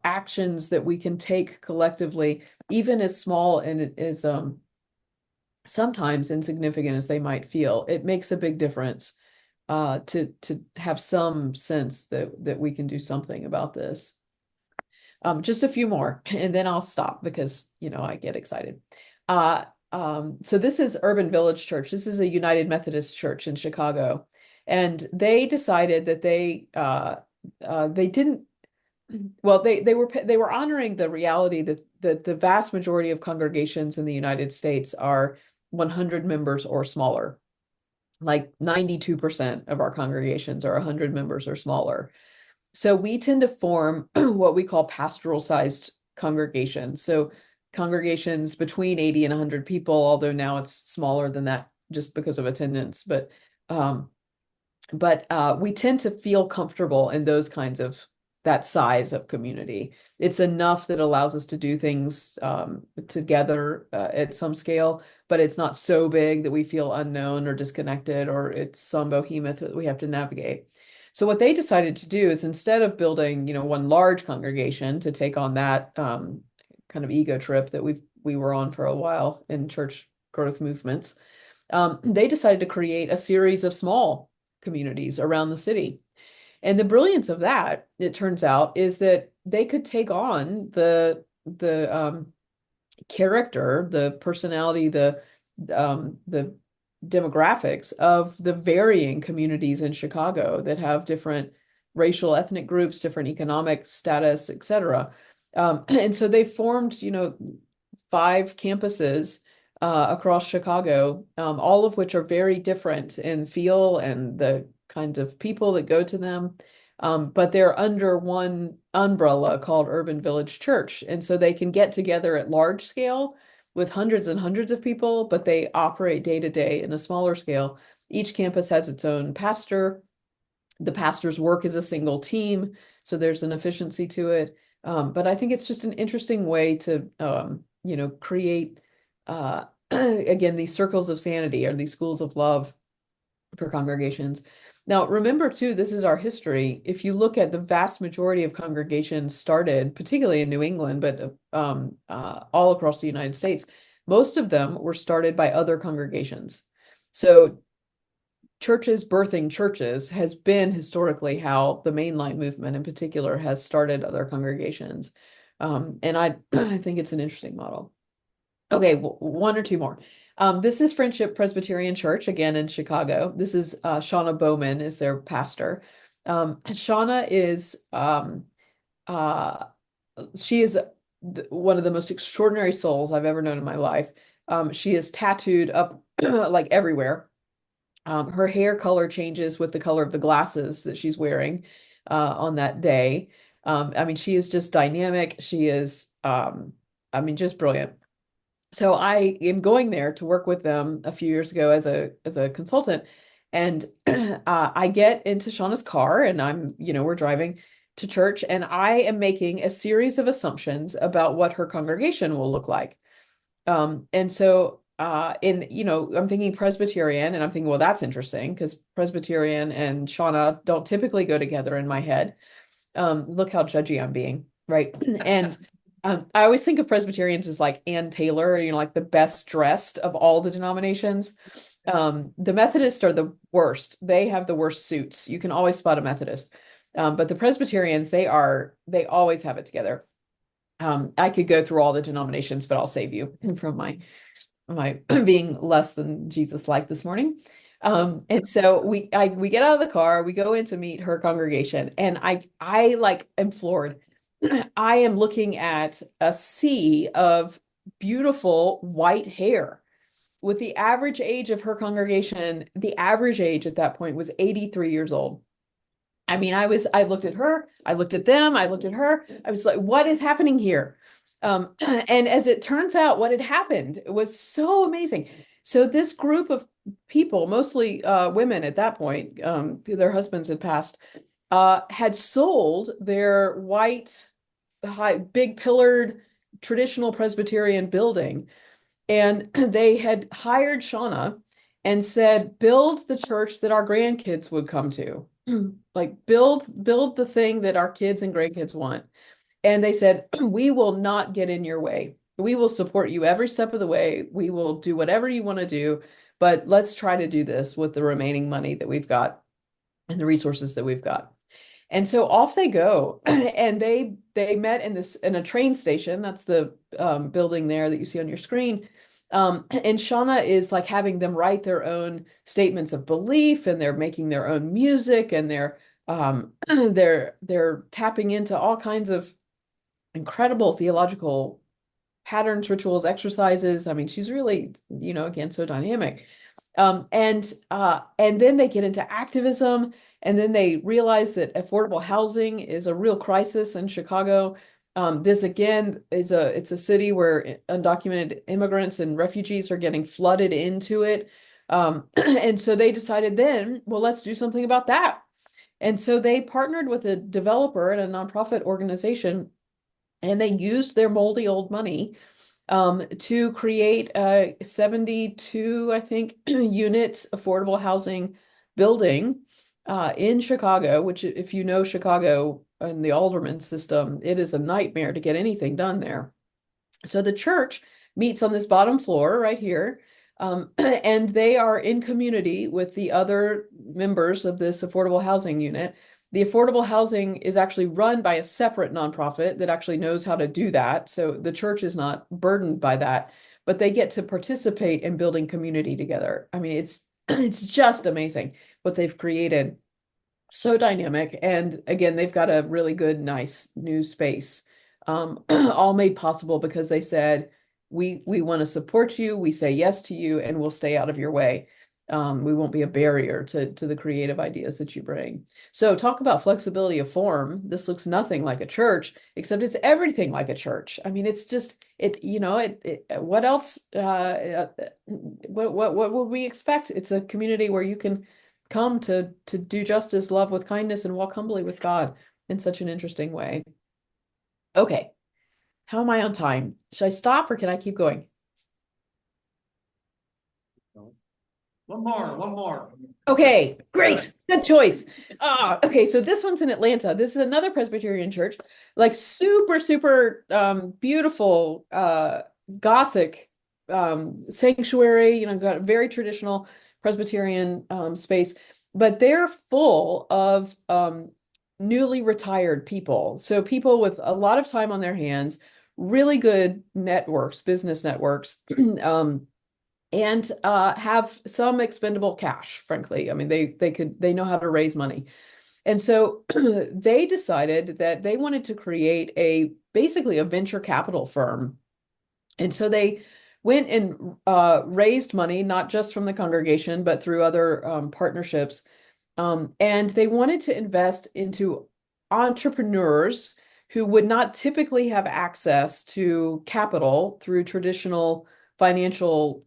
Speaker 1: actions that we can take collectively, even as small and as sometimes insignificant as they might feel, it makes a big difference to have some sense that we can do something about this. Just a few more, and then I'll stop because I get excited. So this is Urban Village Church. This is a United Methodist Church in Chicago, and they decided that they didn't. Well, they were honoring the reality that the vast majority of congregations in the United States are 100 members or smaller. Like 92% of our congregations are 100 members or smaller. So we tend to form what we call pastoral sized congregations. So congregations between 80 and 100 people, although now it's smaller than that just because of attendance. But we tend to feel comfortable in those kinds of that size of community. It's enough that allows us to do things together at some scale, but it's not so big that we feel unknown or disconnected, or it's some behemoth that we have to navigate. So what they decided to do is instead of building, one large congregation to take on that kind of ego trip that we were on for a while in church growth movements, they decided to create a series of small communities around the city. And the brilliance of that, it turns out, is that they could take on the character, the personality, the demographics of the varying communities in Chicago that have different racial, ethnic groups, different economic status, etc. And so they formed, 5 campuses across Chicago, all of which are very different in feel and the kinds of people that go to them. But they're under one umbrella called Urban Village Church. And so they can get together at large scale with hundreds and hundreds of people, but they operate day to day in a smaller scale. Each campus has its own pastor. The pastors work as a single team, so there's an efficiency to it. But I think it's just an interesting way to, create, again, these circles of sanity or these schools of love for congregations. Now, remember too, this is our history. If you look at the vast majority of congregations started, particularly in New England, but all across the United States, most of them were started by other congregations. So churches birthing churches has been historically how the mainline movement in particular has started other congregations. And I think it's an interesting model. Okay, one or two more. This is Friendship Presbyterian Church, again in Chicago. This is Shauna Bowman is their pastor. Shauna is she is one of the most extraordinary souls I've ever known in my life. She is tattooed up like everywhere. Her hair color changes with the color of the glasses that she's wearing on that day. I mean, she is just dynamic. She is, just brilliant. So I am going there to work with them a few years ago as a consultant, and I get into Shauna's car, and we're driving to church, and I am making a series of assumptions about what her congregation will look like. And so I'm thinking Presbyterian, and I'm thinking, well, that's interesting because Presbyterian and Shauna don't typically go together in my head. Look how judgy I'm being, right? And I always think of Presbyterians as like Ann Taylor, like the best dressed of all the denominations. The Methodists are the worst. They have the worst suits. You can always spot a Methodist. But the Presbyterians, they always have it together. I could go through all the denominations, but I'll save you from my being less than Jesus like this morning. And so we get out of the car, we go in to meet her congregation, and I like am floored. I am looking at a sea of beautiful white hair. With the average age of her congregation, the average age at that point was 83 years old. I mean, I looked at her, I looked at them, I looked at her. I was like, what is happening here? And as it turns out, what had happened was so amazing. So this group of people, mostly women at that point, their husbands had passed, had sold their white, high, big pillared, traditional Presbyterian building, and they had hired Shauna and said, build the church that our grandkids would come to. Like build the thing that our kids and grandkids want. And they said, we will not get in your way. We will support you every step of the way. We will do whatever you want to do, but let's try to do this with the remaining money that we've got and the resources that we've got. And so off they go. And they met in a train station. That's the building there that you see on your screen. And Shauna is like having them write their own statements of belief, and they're making their own music, and they're tapping into all kinds of incredible theological patterns, rituals, exercises. I mean, she's really, again, so dynamic. And then they get into activism, and then they realize that affordable housing is a real crisis in Chicago. This again it's a city where undocumented immigrants and refugees are getting flooded into it. And so they decided then, well, let's do something about that. And so they partnered with a developer and a nonprofit organization, and they used their moldy old money to create a 72, I think, unit affordable housing building in Chicago, which if you know Chicago and the alderman system, it is a nightmare to get anything done there. So the church meets on this bottom floor right here, and they are in community with the other members of this affordable housing unit. The affordable housing is actually run by a separate nonprofit that actually knows how to do that. So the church is not burdened by that, but they get to participate in building community together. I mean, it's just amazing what they've created. So dynamic. And again, they've got a really good, nice new space, all made possible because they said, we want to support you. We say yes to you, and we'll stay out of your way. We won't be a barrier to the creative ideas that you bring. So talk about flexibility of form. This looks nothing like a church, except it's everything like a church. I mean, it's just what else? What would we expect? It's a community where you can come to do justice, love with kindness, and walk humbly with God in such an interesting way. Okay, how am I on time? Should I stop or can I keep going?
Speaker 2: One more.
Speaker 1: Okay, great. Good choice. Okay, so this one's in Atlanta. This is another Presbyterian church, like super, super beautiful Gothic sanctuary, got a very traditional Presbyterian space, but they're full of newly retired people. So people with a lot of time on their hands, really good networks, business networks. And have some expendable cash, frankly. I mean, they know how to raise money. And so they decided that they wanted to create basically a venture capital firm. And so they went and raised money, not just from the congregation, but through other partnerships. And they wanted to invest into entrepreneurs who would not typically have access to capital through traditional financial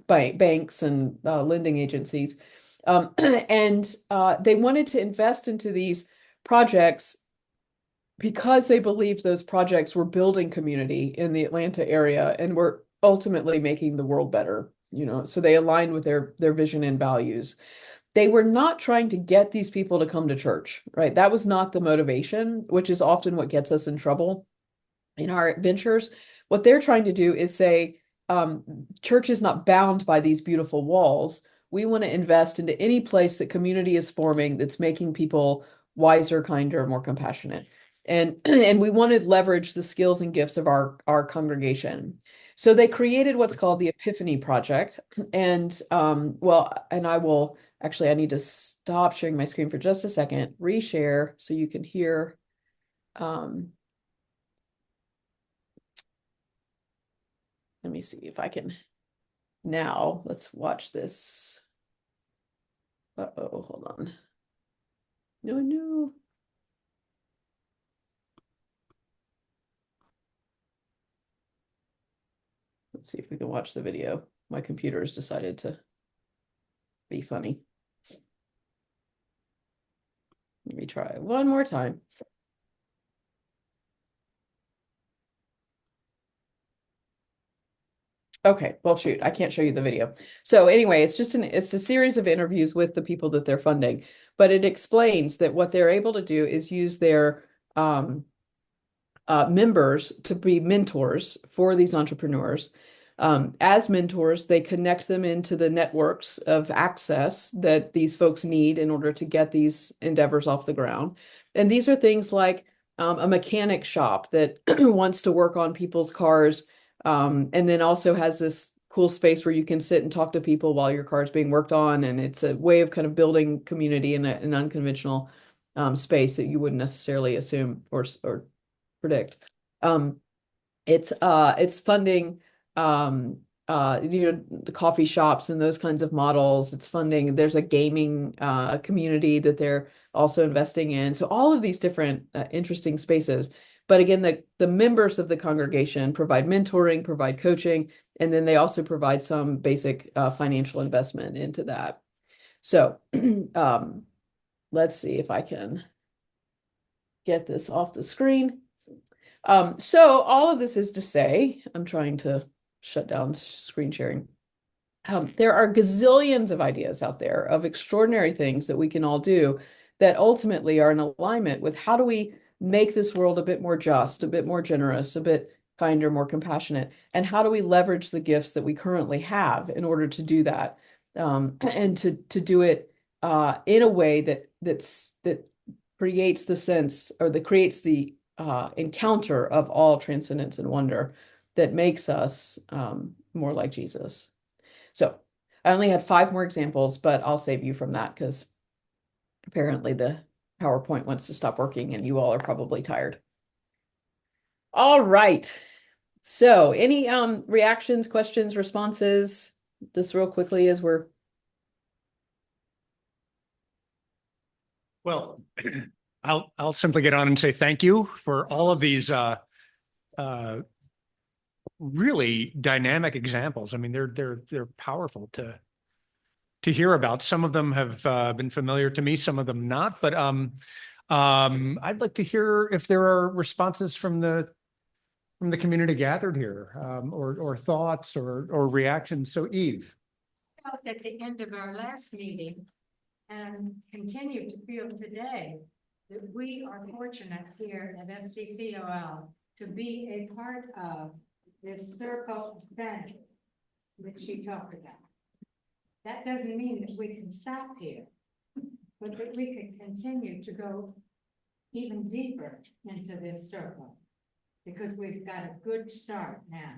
Speaker 1: banks and lending agencies. And they wanted to invest into these projects because they believed those projects were building community in the Atlanta area and were ultimately making the world better, so they aligned with their vision and values. They were not trying to get these people to come to church, right? That was not the motivation, which is often what gets us in trouble in our ventures. What they're trying to do is say, church is not bound by these beautiful walls. We want to invest into any place that community is forming that's making people wiser, kinder, more compassionate. And we want to leverage the skills and gifts of our congregation. So they created what's called the Epiphany Project. And and I will actually, I need to stop sharing my screen for just a second, reshare so you can hear. Let me see if I can now. Let's watch this. Uh-oh, hold on. No. Let's see if we can watch the video. My computer has decided to be funny. Let me try one more time. Okay, well, shoot, I can't show you the video. So anyway, it's a series of interviews with the people that they're funding, but it explains that what they're able to do is use their members to be mentors for these entrepreneurs. As mentors, they connect them into the networks of access that these folks need in order to get these endeavors off the ground. And these are things like a mechanic shop that wants to work on people's cars, and then also has this cool space where you can sit and talk to people while your car is being worked on. And it's a way of kind of building community in an unconventional space that you wouldn't necessarily assume or predict. Um, it's funding the coffee shops and those kinds of models. It's funding. There's a gaming community that they're also investing in. So all of these different interesting spaces. But again, the members of the congregation provide mentoring, provide coaching, and then they also provide some basic financial investment into that. So let's see if I can get this off the screen. So all of this is to say, I'm trying to shut down screen sharing. There are gazillions of ideas out there of extraordinary things that we can all do that ultimately are in alignment with how do we make this world a bit more just, a bit more generous, a bit kinder, more compassionate, and how do we leverage the gifts that we currently have in order to do that, and to do it in a way that creates the sense or that creates the encounter of all transcendence and wonder that makes us more like Jesus. So I only had 5 more examples, but I'll save you from that because apparently the PowerPoint wants to stop working and you all are probably tired. All right. So any reactions, questions, responses? just real quickly as we're.
Speaker 2: Well, I'll simply get on and say thank you for all of these really dynamic examples. I mean, they're powerful to hear about. Some of them have been familiar to me, some of them not. But I'd like to hear if there are responses from the community gathered here, or thoughts or reactions. So, Eve.
Speaker 3: Felt at the end of our last meeting and continue to feel today that we are fortunate here at FCCOL to be a part of this circle of center which you talked about. That doesn't mean that we can stop here, but that we can continue to go even deeper into this circle because we've got a good start now.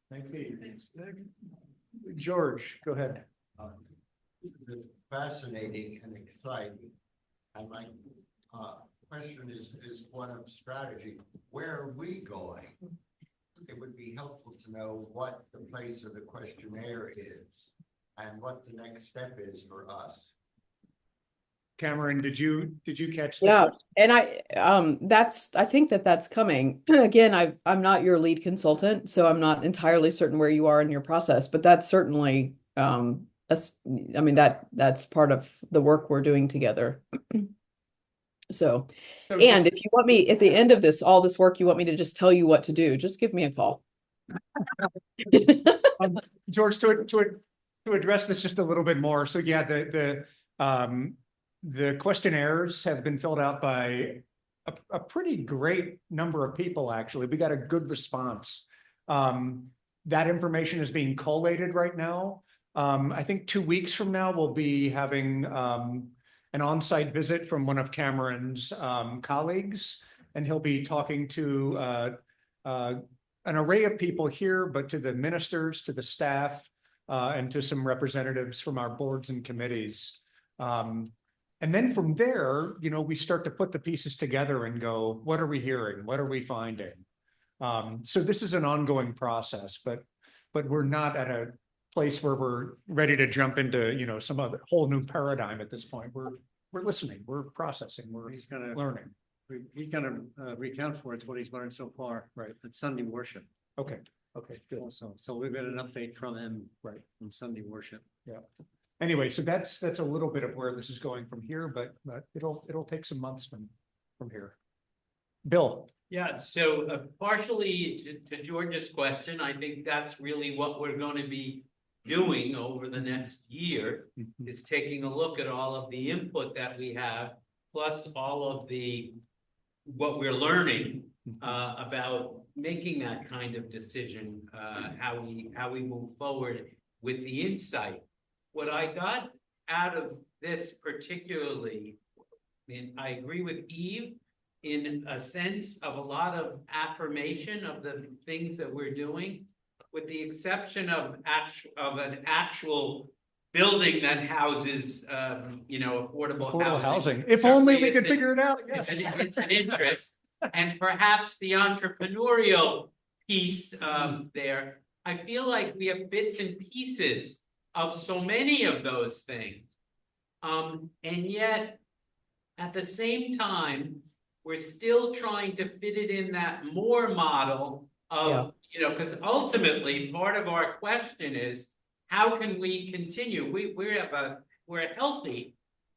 Speaker 2: Thanks, Eve. George, go ahead.
Speaker 4: This is fascinating and exciting. And my question is one of strategy. Where are we going? It would be helpful to know what the place of the questionnaire is and what the next step is for us.
Speaker 2: Cameron, did you catch that?
Speaker 1: Yeah, and I think that's coming. Again, I'm not your lead consultant, so I'm not entirely certain where you are in your process, but that's certainly I mean that's part of the work we're doing together. So, and if you want me at the end of all this work, you want me to just tell you what to do, just give me a call.
Speaker 2: George, to address this just a little bit more. So yeah, the questionnaires have been filled out by a pretty great number of people, actually. We got a good response. That information is being collated right now. I think 2 weeks from now, we'll be having an on-site visit from one of Cameron's colleagues, and he'll be talking to an array of people here, but to the ministers, to the staff, and to some representatives from our boards and committees. And then from there, we start to put the pieces together and go, what are we hearing? What are we finding? So this is an ongoing process, but we're not at a place where we're ready to jump into, some other whole new paradigm at this point. We're listening, we're processing, we're learning.
Speaker 5: He's gonna recount for us what he's learned so far.
Speaker 2: Right.
Speaker 5: At Sunday worship.
Speaker 2: Okay, good.
Speaker 5: Also, so we've got an update from him.
Speaker 2: Right.
Speaker 5: On Sunday worship.
Speaker 2: Yeah. Anyway, so that's a little bit of where this is going from here, but it'll take some months from here. Bill.
Speaker 6: Yeah, so partially to George's question, I think that's really what we're going to be doing over the next year, is taking a look at all of the input that we have, plus all of what we're learning about making that kind of decision, how we move forward with the insight. What I got out of this particularly, I agree with Eve in a sense of a lot of affirmation of the things that we're doing, with the exception of an actual building that houses, affordable housing.
Speaker 2: If only we could figure it out. Yes.
Speaker 6: It's an interest, and perhaps the entrepreneurial piece there. I feel like we have bits and pieces of so many of those things. And yet, at the same time, we're still trying to fit it in that more model of, because ultimately part of our question is, how can we continue? We're healthy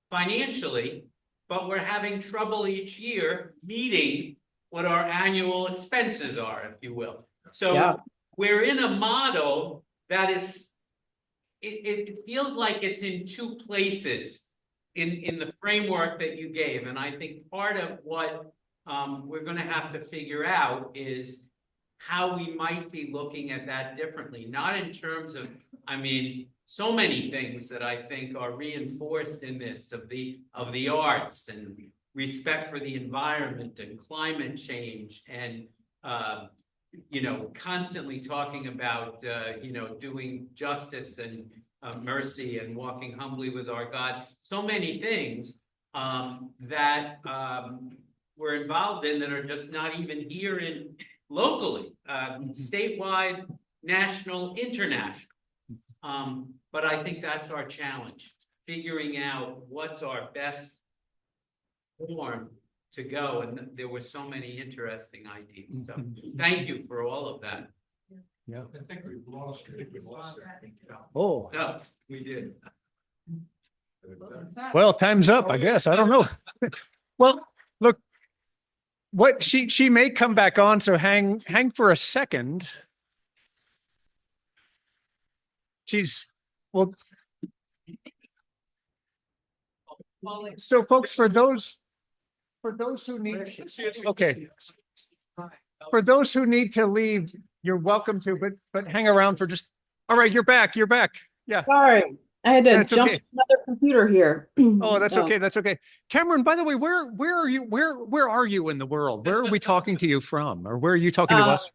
Speaker 6: financially, but we're having trouble each year meeting what our annual expenses are, if you will. So we're in a model that is, it feels like it's in two places in the framework that you gave. And I think part of what we're going to have to figure out is how we might be looking at that differently, not in terms of, so many things that I think are reinforced in this of the arts and respect for the environment and climate change and constantly talking about doing justice and mercy and walking humbly with our God. So many things that we're involved in that are just not even here locally. Statewide, national, international. But I think that's our challenge, figuring out what's our best form to go. And there were so many interesting ideas. So thank you for all of that.
Speaker 5: Yeah.
Speaker 2: I think we've lost it.
Speaker 5: Oh,
Speaker 6: No, we did.
Speaker 5: well, time's up, I guess. I don't know. Well, look, what she may come back on, so hang for a second. She's well. So folks, for those who need, okay. For those who need to leave, you're welcome to, but hang around for just, all right, you're back. Yeah.
Speaker 1: Sorry, I had to
Speaker 5: That's
Speaker 1: jump
Speaker 5: okay.
Speaker 1: to another computer here.
Speaker 5: Oh, that's okay. That's okay. Cameron, by the way, where are you? Where are you in the world? Where are we talking to you from? Or where are you talking to us?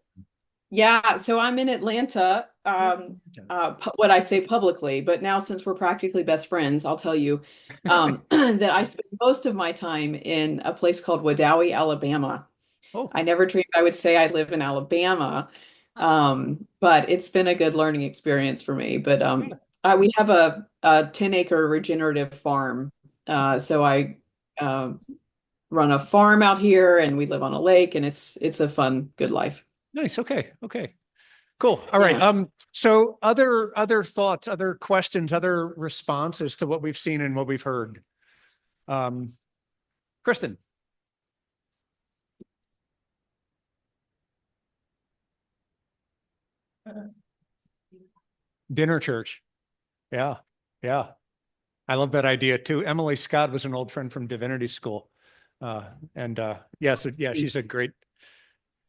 Speaker 1: Yeah, so I'm in Atlanta, what I say publicly, but now since we're practically best friends, I'll tell you that I spend most of my time in a place called Wadowee, Alabama.
Speaker 5: Oh,
Speaker 1: I never dreamed I would say I live in Alabama, but it's been a good learning experience for me. But we have a 10-acre regenerative farm, so I run a farm out here, and we live on a lake, and it's a fun, good life.
Speaker 5: nice. Okay. Cool. All right.
Speaker 1: Yeah.
Speaker 5: So other thoughts, other questions, other responses to what we've seen and what we've heard. Kristen. Dinner church. Yeah. I love that idea too. Emily Scott was an old friend from Divinity School.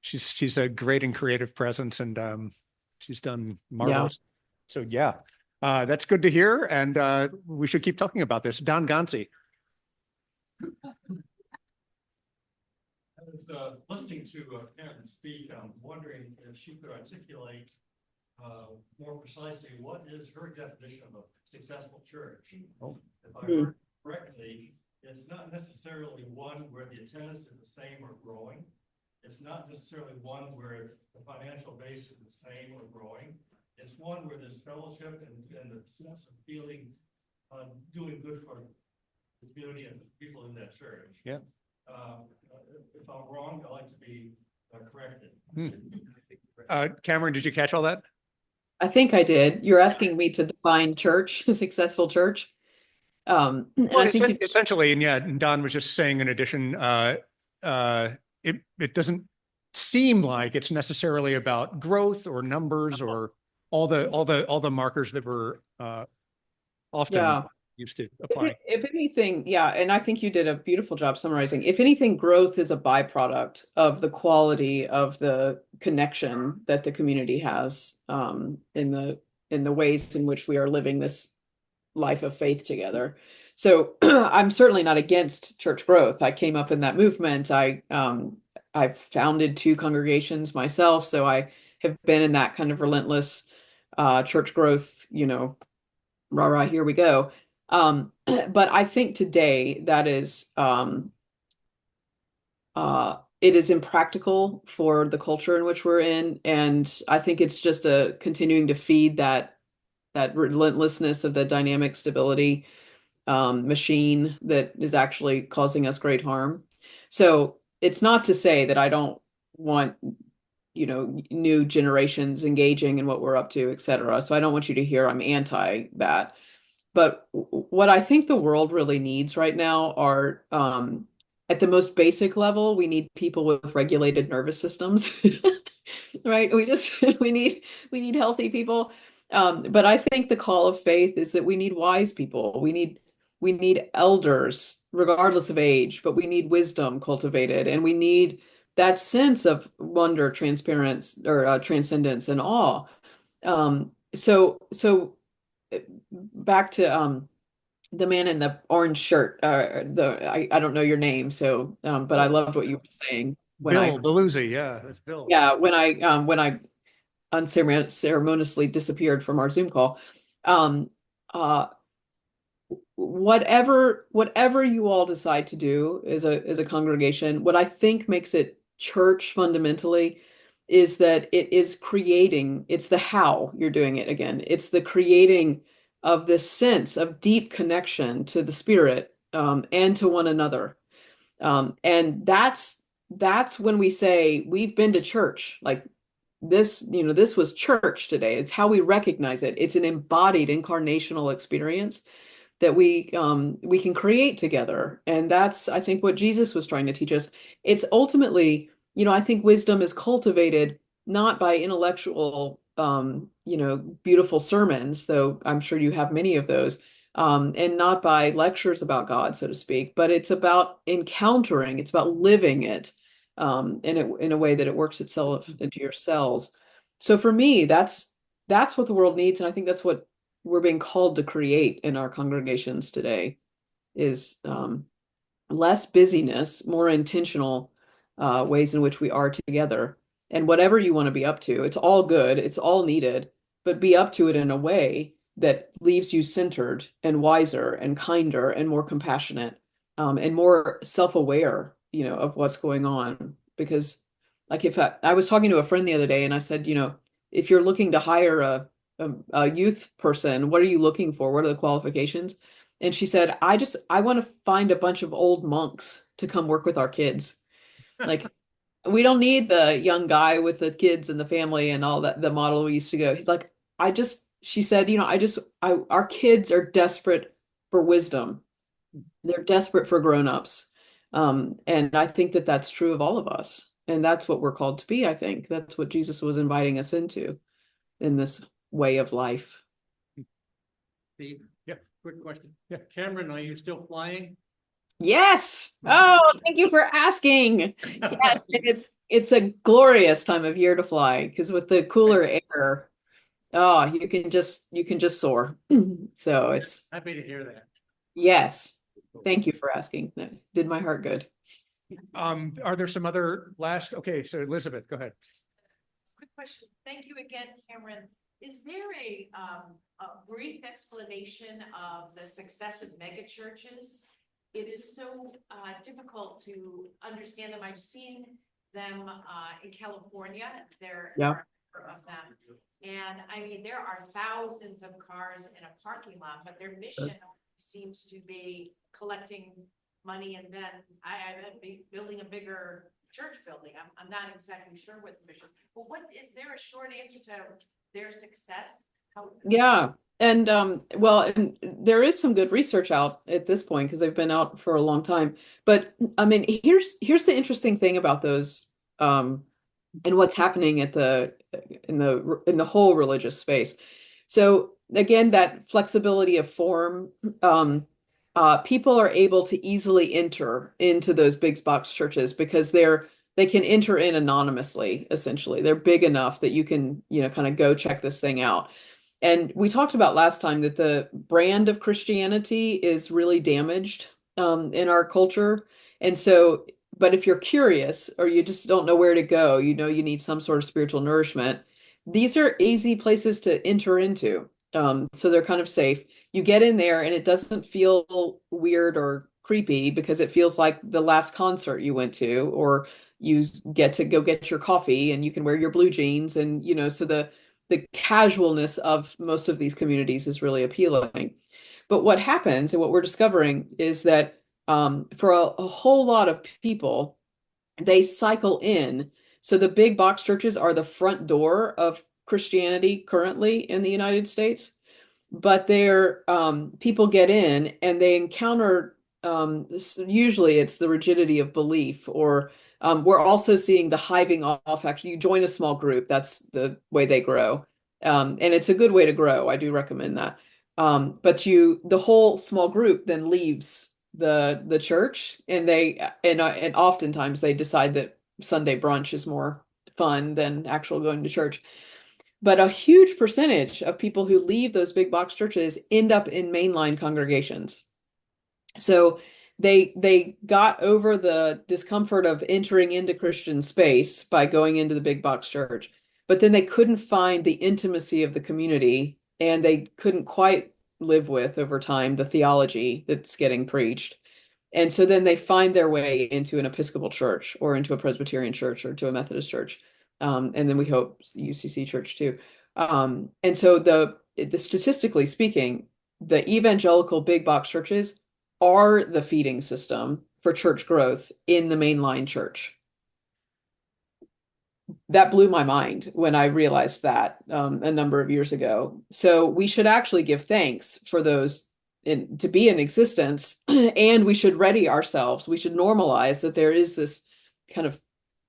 Speaker 5: She's a great and creative presence, and she's done marvelous. So that's good to hear, and we should keep talking about this. Don Gonzi.
Speaker 7: I was listening to Karen speak. I'm wondering if she could articulate more precisely what is her definition of a successful church.
Speaker 5: Oh.
Speaker 7: If I heard correctly, it's not necessarily one where the attendance is the same or growing. It's not necessarily one where the financial base is the same or growing. It's one where there's fellowship and the sense of feeling doing good for the community and the people in that church.
Speaker 5: Yeah.
Speaker 7: If I'm wrong, I'd like to be corrected.
Speaker 5: Cameron, did you catch all that?
Speaker 1: I think I did. You're asking me to define church, a successful church. And I think
Speaker 5: Essentially, and Don was just saying in addition, it doesn't seem like it's necessarily about growth or numbers or all the markers that we're often used to applying.
Speaker 1: If anything, and I think you did a beautiful job summarizing. If anything, growth is a byproduct of the quality of the connection that the community has in the ways in which we are living this life of faith together. So I'm certainly not against church growth. I came up in that movement. I've founded 2 congregations myself, so I have been in that kind of relentless church growth, rah, here we go. But I think today that is it is impractical for the culture in which we're in, and I think it's just continuing to feed that relentlessness of the dynamic stability machine that is actually causing us great harm. So it's not to say that I don't want new generations engaging in what we're up to, et cetera. So I don't want you to hear I'm anti that. But what I think the world really needs right now are, at the most basic level, we need people with regulated nervous systems, right? We need healthy people. But I think the call of faith is that we need wise people. We need elders, regardless of age, but we need wisdom cultivated, and we need that sense of wonder, transparency, or transcendence and awe. So back to the man in the orange shirt. I don't know your name, so but I loved what you were saying.
Speaker 5: Bill Beluzzi, that's Bill.
Speaker 1: Yeah, when I unceremoniously disappeared from our Zoom call. Whatever you all decide to do as a congregation, what I think makes it church fundamentally is that it is creating, it's the how you're doing it again. It's the creating of this sense of deep connection to the spirit, and to one another. And that's when we say we've been to church. Like this, this was church today. It's how we recognize it. It's an embodied incarnational experience that we can create together. And that's, I think, what Jesus was trying to teach us. It's ultimately, I think wisdom is cultivated not by intellectual, beautiful sermons, though I'm sure you have many of those, and not by lectures about God, so to speak, but it's about encountering, it's about living it, in a way that it works itself into your cells. So for me, that's what the world needs, and I think that's what we're being called to create in our congregations today is, less busyness, more intentional, ways in which we are together. And whatever you want to be up to, it's all good, it's all needed, but be up to it in a way that leaves you centered and wiser and kinder and more compassionate, and more self-aware, of what's going on. Because, like, if I was talking to a friend the other day and I said, if you're looking to hire a youth person, what are you looking for? What are the qualifications? And she said, I want to find a bunch of old monks to come work with our kids. Like, we don't need the young guy with the kids and the family and all that, the model we used to go. He's like, she said, our kids are desperate for wisdom. They're desperate for grown-ups. And I think that that's true of all of us. And that's what we're called to be, I think. That's what Jesus was inviting us into in this way of life.
Speaker 8: Steve, yeah, quick question. Yeah, Cameron, are you still flying?
Speaker 1: Yes. Oh, thank you for asking. Yes, it's a glorious time of year to fly because with the cooler air, oh, you can just soar. So it's
Speaker 8: Happy to hear that.
Speaker 1: yes. Thank you for asking. That did my heart good.
Speaker 5: Are there some other okay, so Elizabeth, go ahead.
Speaker 9: Quick question. Thank you again, Cameron. Is there a brief explanation of the success of mega churches? It is so difficult to understand them. I've seen them in California. There are a number of them. And I mean, there are thousands of cars in a parking lot, but their mission seems to be collecting money and then building a bigger church building. I'm not exactly sure what the mission is, but is there a short answer to their success?
Speaker 1: Yeah. And well, and there is some good research out at this point because they've been out for a long time. But I mean, here's the interesting thing about those, and what's happening in the whole religious space. So again, that flexibility of form, people are able to easily enter into those big box churches because they can enter in anonymously, essentially. They're big enough that you can, kind of go check this thing out. And we talked about last time that the brand of Christianity is really damaged, in our culture. And so, but if you're curious or you just don't know where to go, you need some sort of spiritual nourishment, these are easy places to enter into. So they're kind of safe. You get in there and it doesn't feel weird or creepy because it feels like the last concert you went to, or you get to go get your coffee and you can wear your blue jeans. And, so the casualness of most of these communities is really appealing. But what happens and what we're discovering is that, for a whole lot of people, they cycle in. So the big box churches are the front door of Christianity currently in the United States, but people get in and they encounter, usually it's the rigidity of belief, or we're also seeing the hiving off. Actually, you join a small group. That's the way they grow. And it's a good way to grow. I do recommend that. But the whole small group then leaves the church, and and oftentimes they decide that Sunday brunch is more fun than actual going to church. But a huge percentage of people who leave those big box churches end up in mainline congregations. So they got over the discomfort of entering into Christian space by going into the big box church, but then they couldn't find the intimacy of the community, and they couldn't quite live with over time the theology that's getting preached. And so then they find their way into an Episcopal church or into a Presbyterian church or to a Methodist church. And then we hope UCC Church too. And so the statistically speaking, the evangelical big box churches are the feeding system for church growth in the mainline church. That blew my mind when I realized that a number of years ago. So we should actually give thanks for those to be in existence, and we should ready ourselves. We should normalize that there is this kind of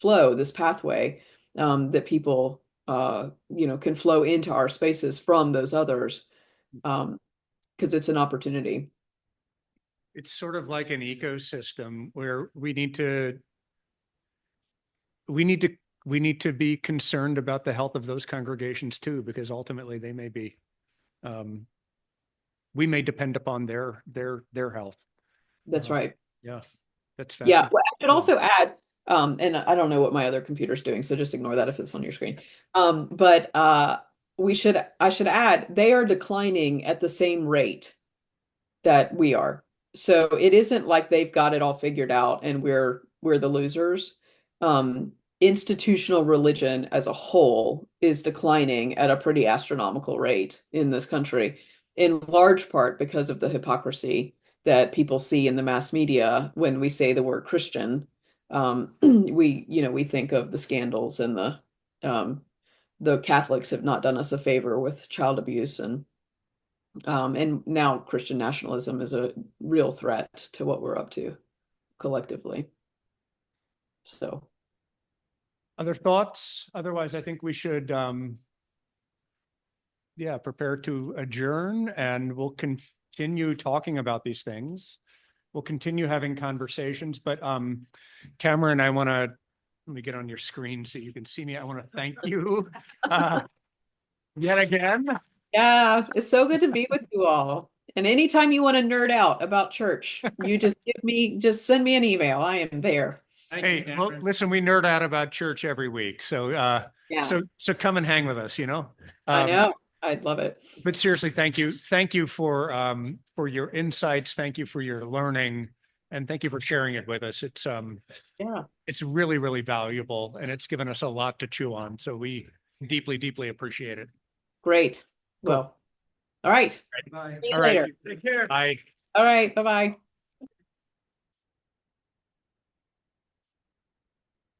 Speaker 1: flow, this pathway that people can flow into our spaces from those others, because it's an opportunity.
Speaker 5: It's sort of like an ecosystem where we need to be concerned about the health of those congregations too, because ultimately they may be, we may depend upon their health.
Speaker 1: That's right.
Speaker 5: Yeah, that's
Speaker 1: Yeah,
Speaker 5: fascinating.
Speaker 1: well, I should also add, and I don't know what my other computer's doing, so just ignore that if it's on your screen. But I should add, they are declining at the same rate that we are. So it isn't like they've got it all figured out and we're the losers. Institutional religion as a whole is declining at a pretty astronomical rate in this country, in large part because of the hypocrisy that people see in the mass media when we say the word Christian. We think of the scandals and the Catholics have not done us a favor with child abuse, and now Christian nationalism is a real threat to what we're up to collectively. So,
Speaker 5: Other thoughts? Otherwise, I think we should, prepare to adjourn, and we'll continue talking about these things. We'll continue having conversations, but Cameron, let me get on your screen so you can see me. I want to thank you yet again.
Speaker 1: yeah, it's so good to be with you all. And anytime you want to nerd out about church, you just send me an email. I am there.
Speaker 5: Hey, well, listen, we nerd out about church every week. So,
Speaker 1: Yeah,
Speaker 5: so come and hang with us,
Speaker 1: I know. I'd love it.
Speaker 5: But seriously, thank you. Thank you for your insights. Thank you for your learning, and thank you for sharing it with us.
Speaker 1: Yeah,
Speaker 5: It's really, really valuable, and it's given us a lot to chew on. So we deeply, deeply appreciate it.
Speaker 1: great.
Speaker 5: Cool.
Speaker 1: Well, all right.
Speaker 5: Bye.
Speaker 1: See you
Speaker 5: All right.
Speaker 1: later.
Speaker 5: Take care. Bye.
Speaker 1: All right. Bye-bye.